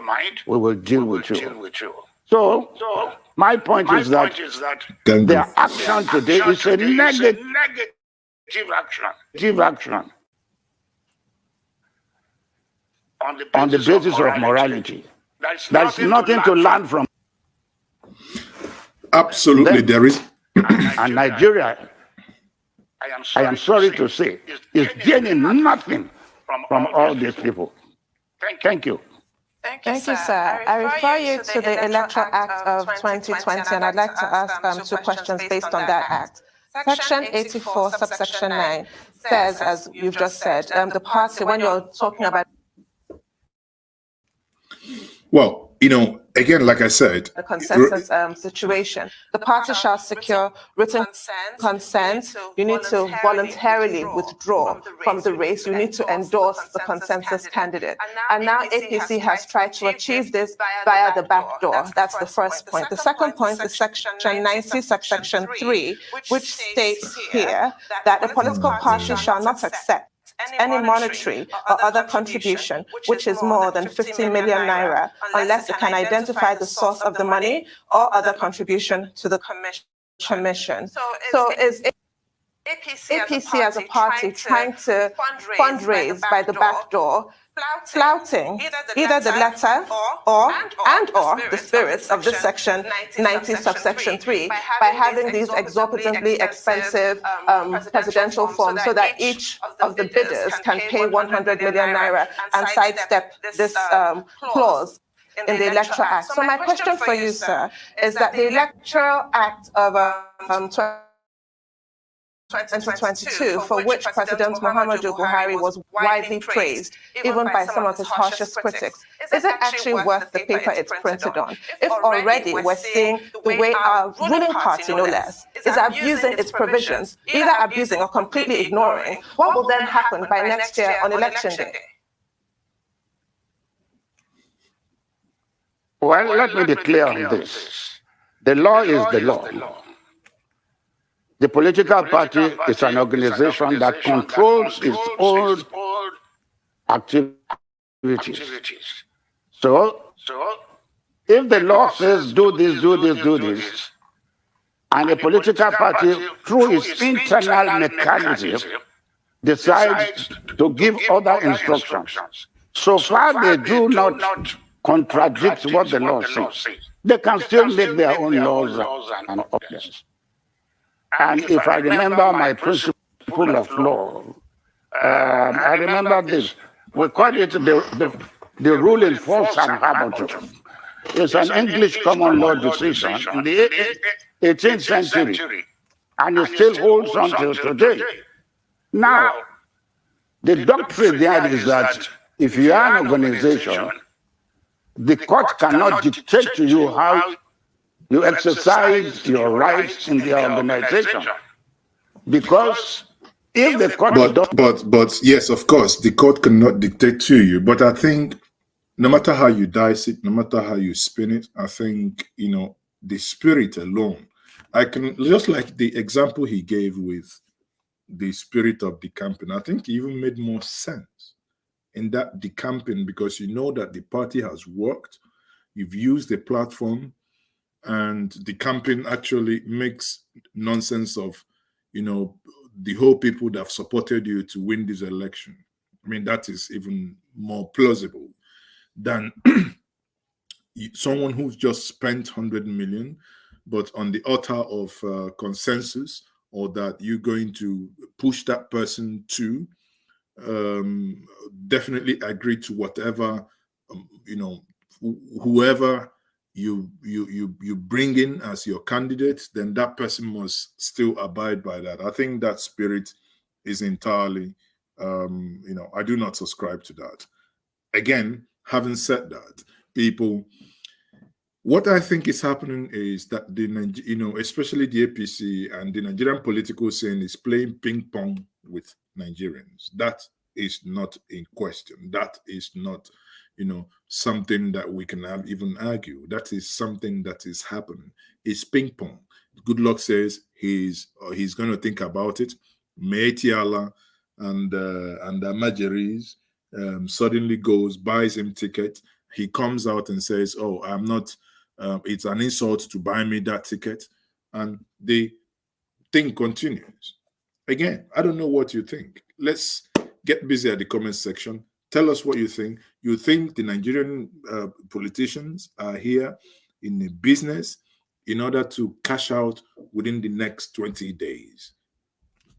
we will deal with you. So my point is that their action today is a negative action on the basis of morality. There's nothing to learn from. Absolutely, there is. And Nigeria, I am sorry to say, is gaining nothing from all these people. Thank you. Thank you, sir. I refer you to the Electoral Act of 2020, and I'd like to ask 2 questions based on that act. Section 84, subsection 9 says, as you've just said, the party, when you're talking about... Well, again, like I said, the consensus situation, the party shall secure written consent. You need to voluntarily withdraw from the race. You need to endorse the consensus candidate. And now APC has tried to achieve this via the back door. That's the first point. The second point is section 90, subsection 3, which states here that a political party shall not accept any monetary or other contribution which is more than 50 million naira unless it can identify the source of the money or other contribution to the commission. So is APC as a party trying to fundraise by the back door, flouting either the letter or the spirits of this section 90 subsection 3 by having these exorbitantly expensive presidential forms so that each of the bidders can pay 100 million naira and sidestep this clause in the Electoral Act. So my question for you, sir, is that the Electoral Act of 2022, for which President Muhammadu Buhari was widely praised, even by some of his harshest critics, is it actually worth the paper it's printed on? If already we're seeing the way our ruling party, no less, is abusing its provisions, either abusing or completely ignoring, what will then happen by next year on Election Day? Well, let me be clear on this. The law is the law. The political party is an organization that controls its own activities. So, if the law says do this, do this, do this, and a political party, through its internal mechanism, decides to give other instructions, so far they do not contradict what the law says. They can still make their own laws and options. And if I remember my principle of law, I remember this. We call it the rule in force and habitude. It's an English common law decision in the 18th century, and it still holds until today. Now, the doctrine there is that if you are an organization, the court cannot dictate to you how you exercise your rights in the organization, because if the court but yes, of course, the court cannot dictate to you. But I think no matter how you dice it, no matter how you spin it, I think the spirit alone. I can just like the example he gave with the spirit of decamping. I think it even made more sense in that decamping, because you know that the party has worked. You've used the platform. And the campaign actually makes nonsense of, the whole people that have supported you to win this election. I mean, that is even more plausible than someone who's just spent 100 million, but on the altar of consensus, or that you're going to push that person to definitely agree to whatever, whoever you bring in as your candidate, then that person must still abide by that. I think that spirit is entirely, I do not subscribe to that. Again, having said that, what I think is happening is that especially the APC and the Nigerian political scene is playing ping pong with Nigerians. That is not in question. That is not something that we can even argue. That is something that is happening. It's ping pong. Goodluck says he's going to think about it. Meitiala and Majeris suddenly goes, buys him ticket. He comes out and says, "Oh, I'm not. It's an insult to buy me that ticket," and the thing continues. Again, I don't know what you think. Let's get busy at the comment section. Tell us what you think. You think the Nigerian politicians are here in a business in order to cash out within the next 20 days?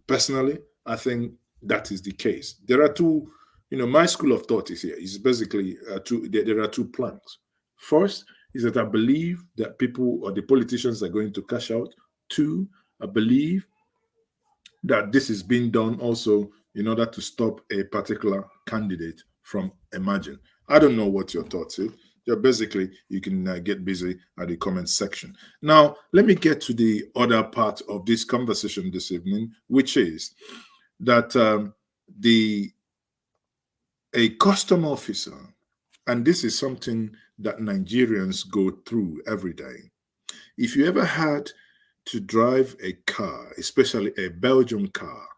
Personally, I think that is the case. There are two, my school of thought is here. It's basically there are two planks. First is that I believe that people or the politicians are going to cash out. Two, I believe that this is being done also in order to stop a particular candidate from emerging. I don't know what your thoughts are. Yeah, basically, you can get busy at the comment section. Now, let me get to the other part of this conversation this evening, which is that a custom officer, and this is something that Nigerians go through every day. If you ever had to drive a car, especially a Belgian car,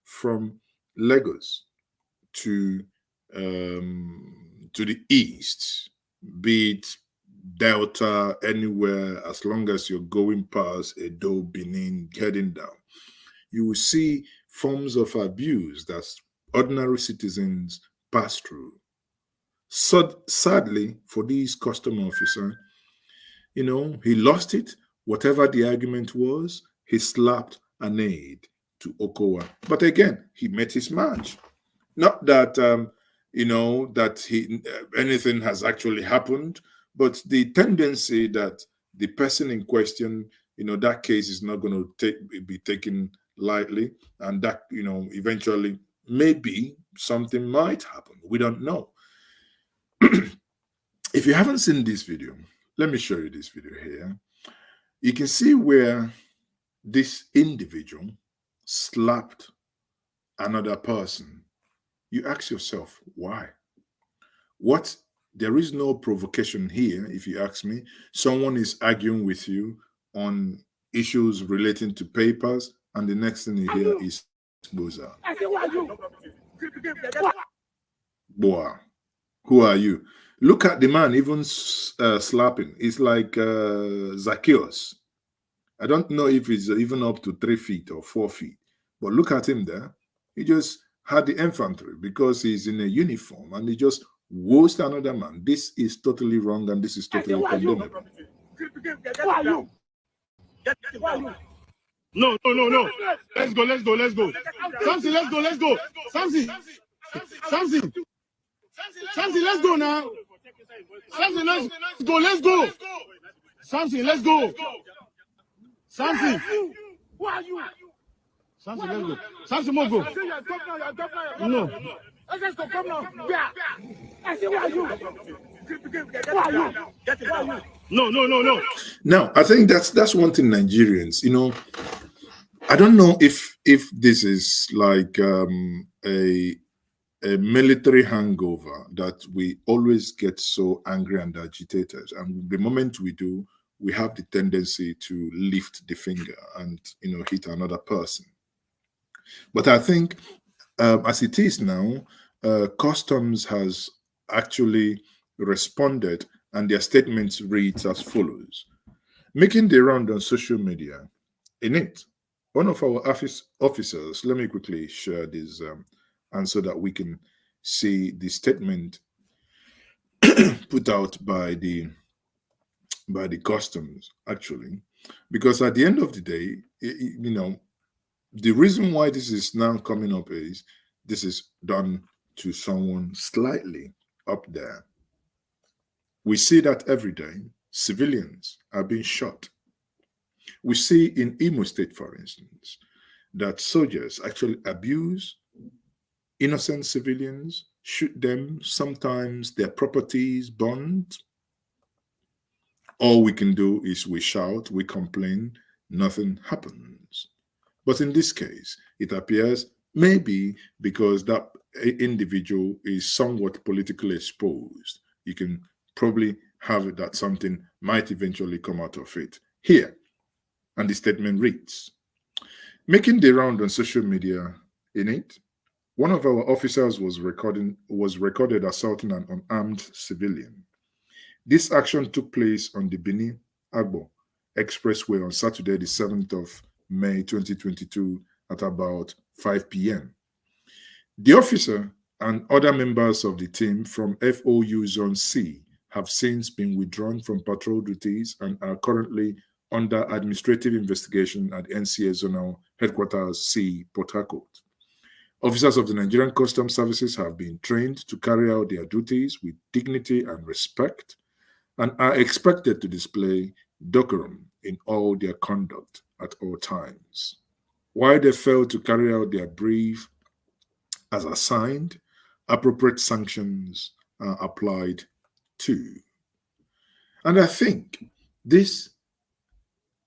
from Lagos to the east, be it Delta, anywhere, as long as you're going past Edo, Benin, heading down, you will see forms of abuse that ordinary citizens pass through. Sadly, for these custom officers, he lost it. Whatever the argument was, he slapped an aide to Okowa. But again, he met his match. Not that, that anything has actually happened, But the tendency that the person in question, that case is not going to be taken lightly, and that, eventually maybe something might happen. We don't know. If you haven't seen this video, let me show you this video here. You can see where this individual slapped another person. You ask yourself, why? There is no provocation here, if you ask me. Someone is arguing with you on issues relating to papers, and the next thing you hear is Boza. Boy, who are you? Look at the man, even slapping. It's like Zacchaeus. I don't know if he's even up to 3 feet or 4 feet, but look at him there. He just had the infantry because he's in a uniform, and he just woes another man. This is totally wrong, and this is totally condemnable. No. Let's go. Samson, let's go. Samson, let's go now. Samson, let's go. Samson, let's go. Samson. Who are you? Samson, let's go. Samson, move go. No. Let's go, come now. Yeah. Who are you? No. Now, I think that's one thing Nigerians, I don't know if this is like a military hangover that we always get so angry and agitated, and the moment we do, we have the tendency to lift the finger and hit another person. But I think as it is now, Customs has actually responded, and their statements reads as follows. Making the round on social media, in it, one of our officers, let me quickly share this answer that we can see the statement put out by the Customs, actually, because at the end of the day, the reason why this is now coming up is this is done to someone slightly up there. We see that every day. Civilians are being shot. We see in Imo State, for instance, that soldiers actually abuse innocent civilians, shoot them, sometimes their properties burned. All we can do is we shout, we complain, nothing happens. But in this case, it appears maybe because that individual is somewhat politically exposed, you can probably have it that something might eventually come out of it. Here, and the statement reads, making the round on social media, in it, one of our officers was recorded assaulting an unarmed civilian. This action took place on the Benin-Agbo Expressway on Saturday, the 7th of May 2022 at about 5 p.m. The officer and other members of the team from FOU Zone C have since been withdrawn from patrol duties and are currently under administrative investigation at NCA Zonal Headquarters C, Port Harcourt. Officers of the Nigerian Customs Services have been trained to carry out their duties with dignity and respect and are expected to display decorum in all their conduct at all times. While they fail to carry out their brief as assigned, appropriate sanctions are applied too. And I think this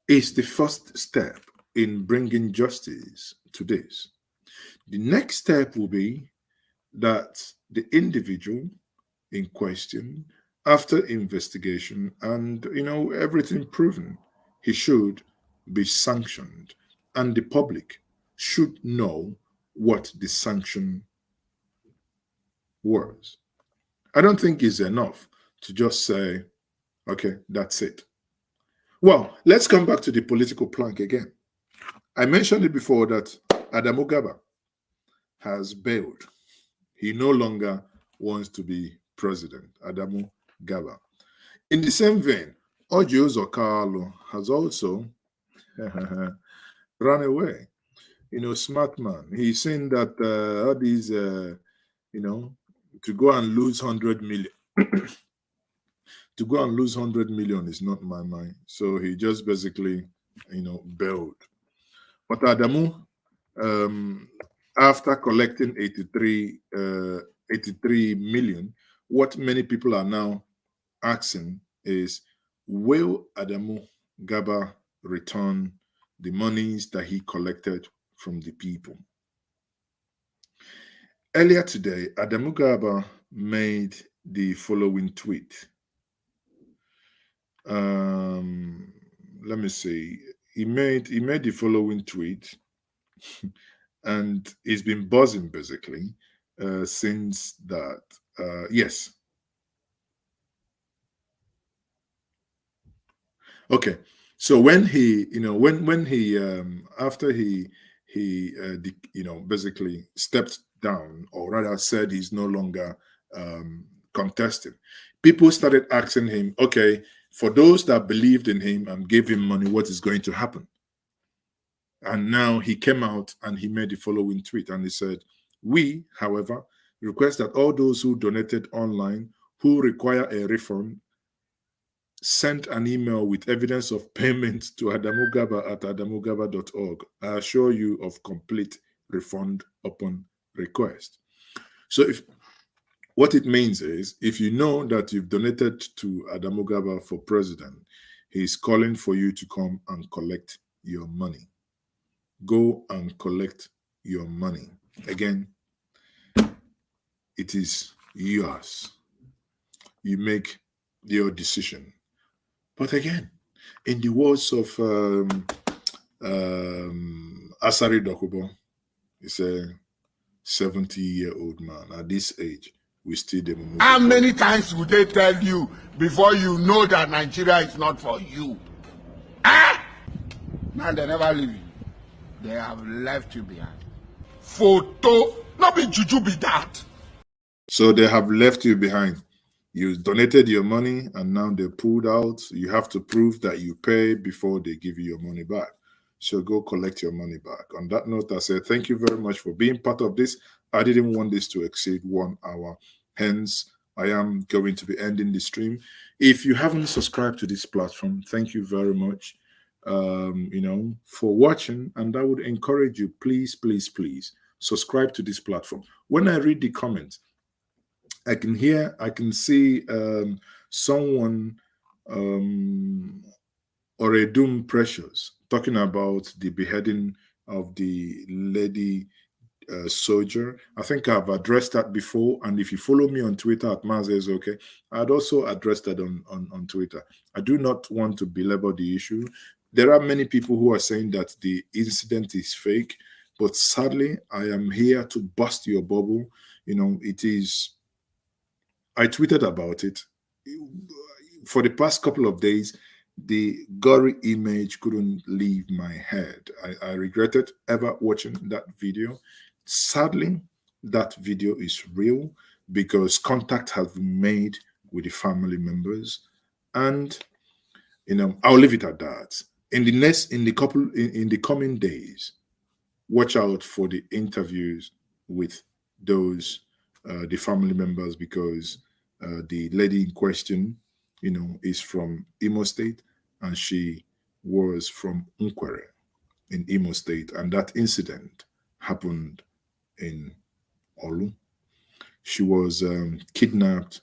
is the first step in bringing justice to this. The next step will be that the individual in question, after investigation and everything proven, he should be sanctioned, and the public should know what the sanction was. I don't think it's enough to just say, okay, that's it. Well, let's come back to the political plank again. I mentioned it before that Adamu Garba has bailed. He no longer wants to be president, Adamu Garba. In the same vein, Orji Uzor Kalu has also run away. Smart man. He's saying that all these, to go and lose 100 million, to go and lose 100 million is not my mind. So he just basically, bailed. But Adamu, after collecting 83 million, what many people are now asking is, will Adamu Garba return the monies that he collected from the people? Earlier today, Adamu Garba made the following tweet. Let me see. He made the following tweet, and he's been buzzing basically since that. Yes. Okay. So when he, when he after he basically stepped down, or rather said he's no longer contesting, people started asking him, okay, for those that believed in him and gave him money, what is going to happen? And now he came out and he made the following tweet, and he said, we, however, request that all those who donated online who require a refund send an email with evidence of payment to Adamu Garba at adamugarba.org. I assure you of complete refund upon request. So what it means is, if you know that you've donated to Adamu Garba for president, he's calling for you to come and collect your money. Go and collect your money. Again, it is yours. You make your decision. But again, in the words of Asari Dokubo, he's a 70-year-old man. At this age, we still don't. How many times would they tell you before you know that Nigeria is not for you? Ah! Now they never leave you. They have left you behind. Photo, not be juju be that. So they have left you behind. You donated your money and now they pulled out. You have to prove that you pay before they give you your money back. So go collect your money back. On that note, I say thank you very much for being part of this. I didn't want this to exceed 1 hour. Hence, I am going to be ending the stream. If you haven't subscribed to this platform, thank you very much, for watching. And I would encourage you, please, please, please, subscribe to this platform. When I read the comments, I can see someone, Oredum Precious, talking about the beheading of the lady soldier. I think I've addressed that before, and if you follow me on Twitter at Mazes, I'd also addressed that on Twitter. I do not want to belabor the issue. There are many people who are saying that the incident is fake, but sadly, I am here to bust your bubble. It is. I tweeted about it. For the past couple of days, the gory image couldn't leave my head. I regretted ever watching that video. Sadly, that video is real because contact has been made with the family members. And, I'll leave it at that. In the coming days, watch out for the interviews with those the family members, because the lady in question, is from Imo State, and she was from Nkwere in Imo State, and that incident happened in Olu. She was kidnapped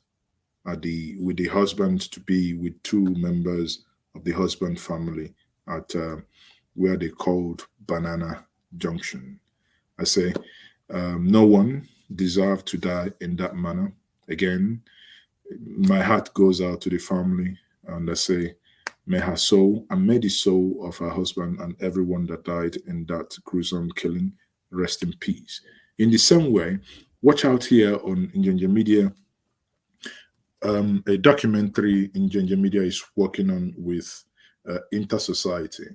with the husband to be with 2 members of the husband family at where they called Banana Junction. I say, no one deserved to die in that manner. Again, my heart goes out to the family, and I say, may her soul and may the soul of her husband and everyone that died in that gruesome killing rest in peace. In the same way, watch out here on Ginger Media. A documentary in Ginger Media is working on with Inter-Society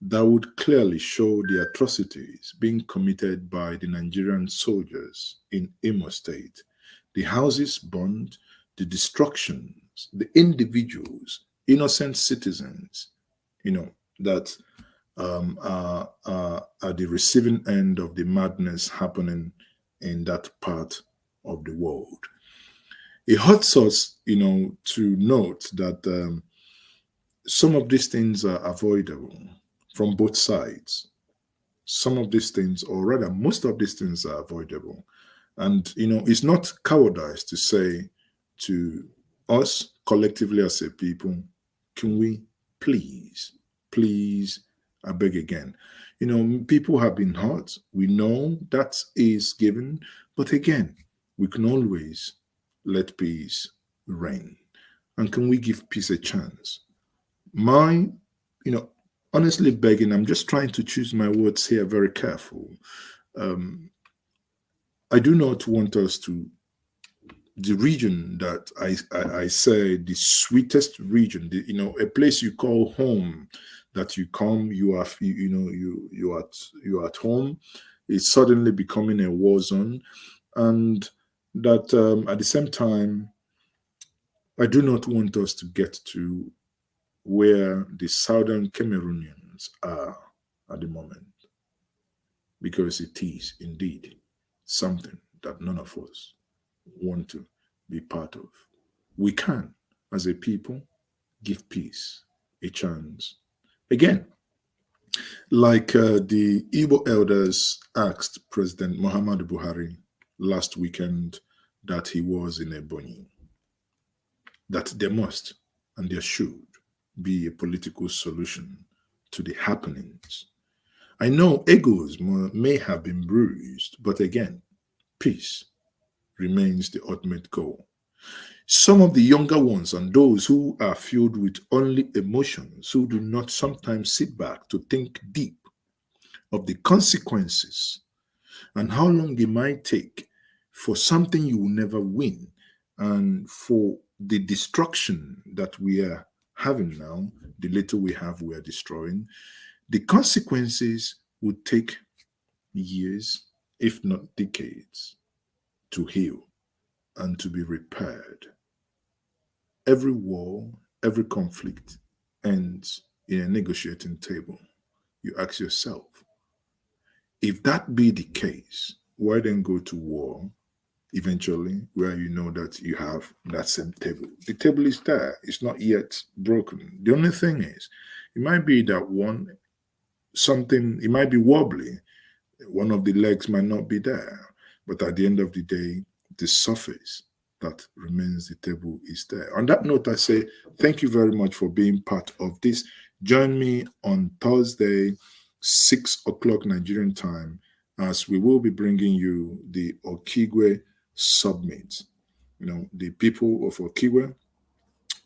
that would clearly show the atrocities being committed by the Nigerian soldiers in Imo State. The houses burned, the destructions, the individuals, innocent citizens, that are at the receiving end of the madness happening in that part of the world. it hurts us, to note that some of these things are avoidable from both sides. Some of these things, or rather, most of these things are avoidable. And, it's not cowardice to say to us collectively as a people, can we please, I beg again. People have been hurt. We know that is given. But again, we can always let peace reign. And can we give peace a chance? My, honestly begging, I'm just trying to choose my words here very careful. I do not want us to, the region that I say the sweetest region, a place you call home, that you come, you are at home, is suddenly becoming a war zone, and that at the same time, I do not want us to get to where the southern Cameroonians are at the moment, because it is indeed something that none of us want to be part of. We can, as a people, give peace a chance. Again, like the Igbo elders asked President Muhammadu Buhari last weekend that he was in Ebonyi, that there must and there should be a political solution to the happenings. I know egos may have been bruised, but again, peace remains the ultimate goal. Some of the younger ones and those who are filled with only emotions, who do not sometimes sit back to think deep of the consequences and how long it might take for something you will never win, and for the destruction that we are having now, the little we have, we are destroying. The consequences would take years, if not decades, to heal and to be repaired. Every war, every conflict ends in a negotiating table. You ask yourself, if that be the case, why then go to war eventually, where you know that you have that same table? The table is there, it's not yet broken. The only thing is, it might be that it might be wobbly, one of the legs might not be there, but at the end of the day, the surface that remains the table is there. On that note, I say thank you very much for being part of this. Join me on Thursday, 6 o'clock Nigerian time, as we will be bringing you the Okigwe Summit. The people of Okigwe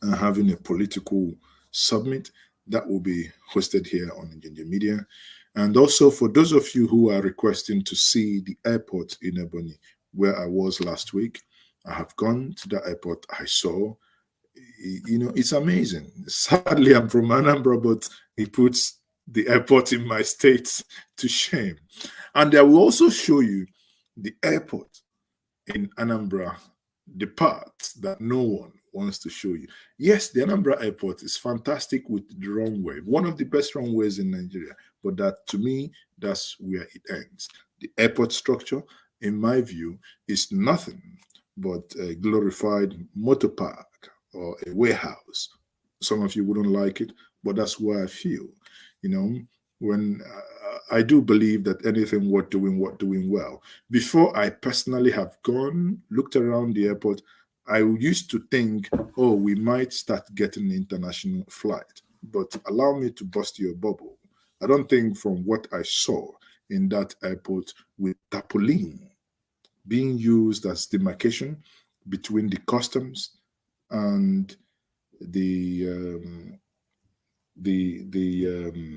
are having a political summit that will be hosted here on Ginger Media. And also for those of you who are requesting to see the airport in Ebonyi, where I was last week, I have gone to the airport. I saw, it's amazing. Sadly, I'm from Anambra, but it puts the airport in my state to shame. And I will also show you the airport in Anambra, the part that no one wants to show you. Yes, the Anambra airport is fantastic with the runway, one of the best runways in Nigeria, but that, to me, that's where it ends. The airport structure, in my view, is nothing but a glorified motor park or a warehouse. Some of you wouldn't like it, but that's why I feel. When I do believe that anything worth doing well. Before I personally have looked around the airport, I used to think, oh, we might start getting international flight. But allow me to bust your bubble. I don't think, from what I saw in that airport, with tarpaulin being used as demarcation between the customs and the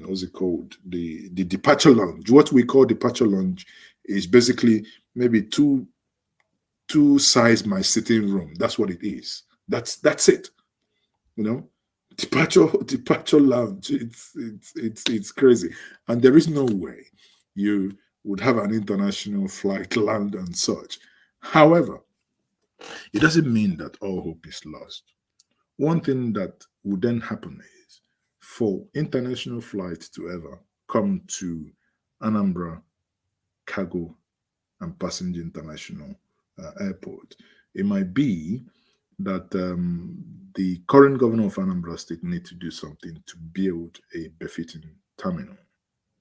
what's it called? The departure lounge. What we call departure lounge is basically maybe two size my sitting room. That's what it is. That's it. Departure lounge. It's crazy, and there is no way you would have an international flight land and such. However, it doesn't mean that all hope is lost. One thing that would then happen is, for international flights to ever come to Anambra Cargo and Passenger International Airport, it might be that the current governor of Anambra State need to do something to build a befitting terminal.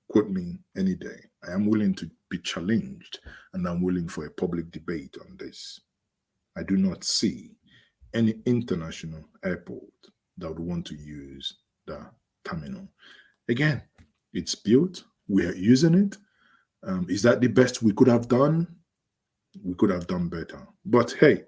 Quote me any day. I am willing to be challenged, and I'm willing for a public debate on this. I do not see any international airport that would want to use the terminal. Again, it's built. We are using it. Is that the best we could have done? We could have done better. But hey,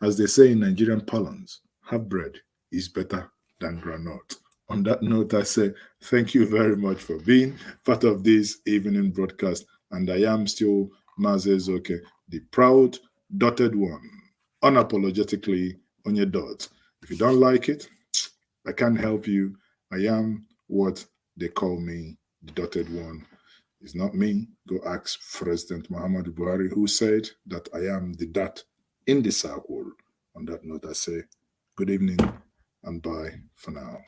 as they say in Nigerian parlance, half bread is better than granite. On that note, I say thank you very much for being part of this evening broadcast. And I am still Maze Zoke, the proud dotted one, unapologetically on your dot. If you don't like it, I can't help you. I am what they call me, the dotted one. It's not me. Go ask President Muhammadu Buhari, who said that I am the dot in the circle. On that note, I say good evening and bye for now.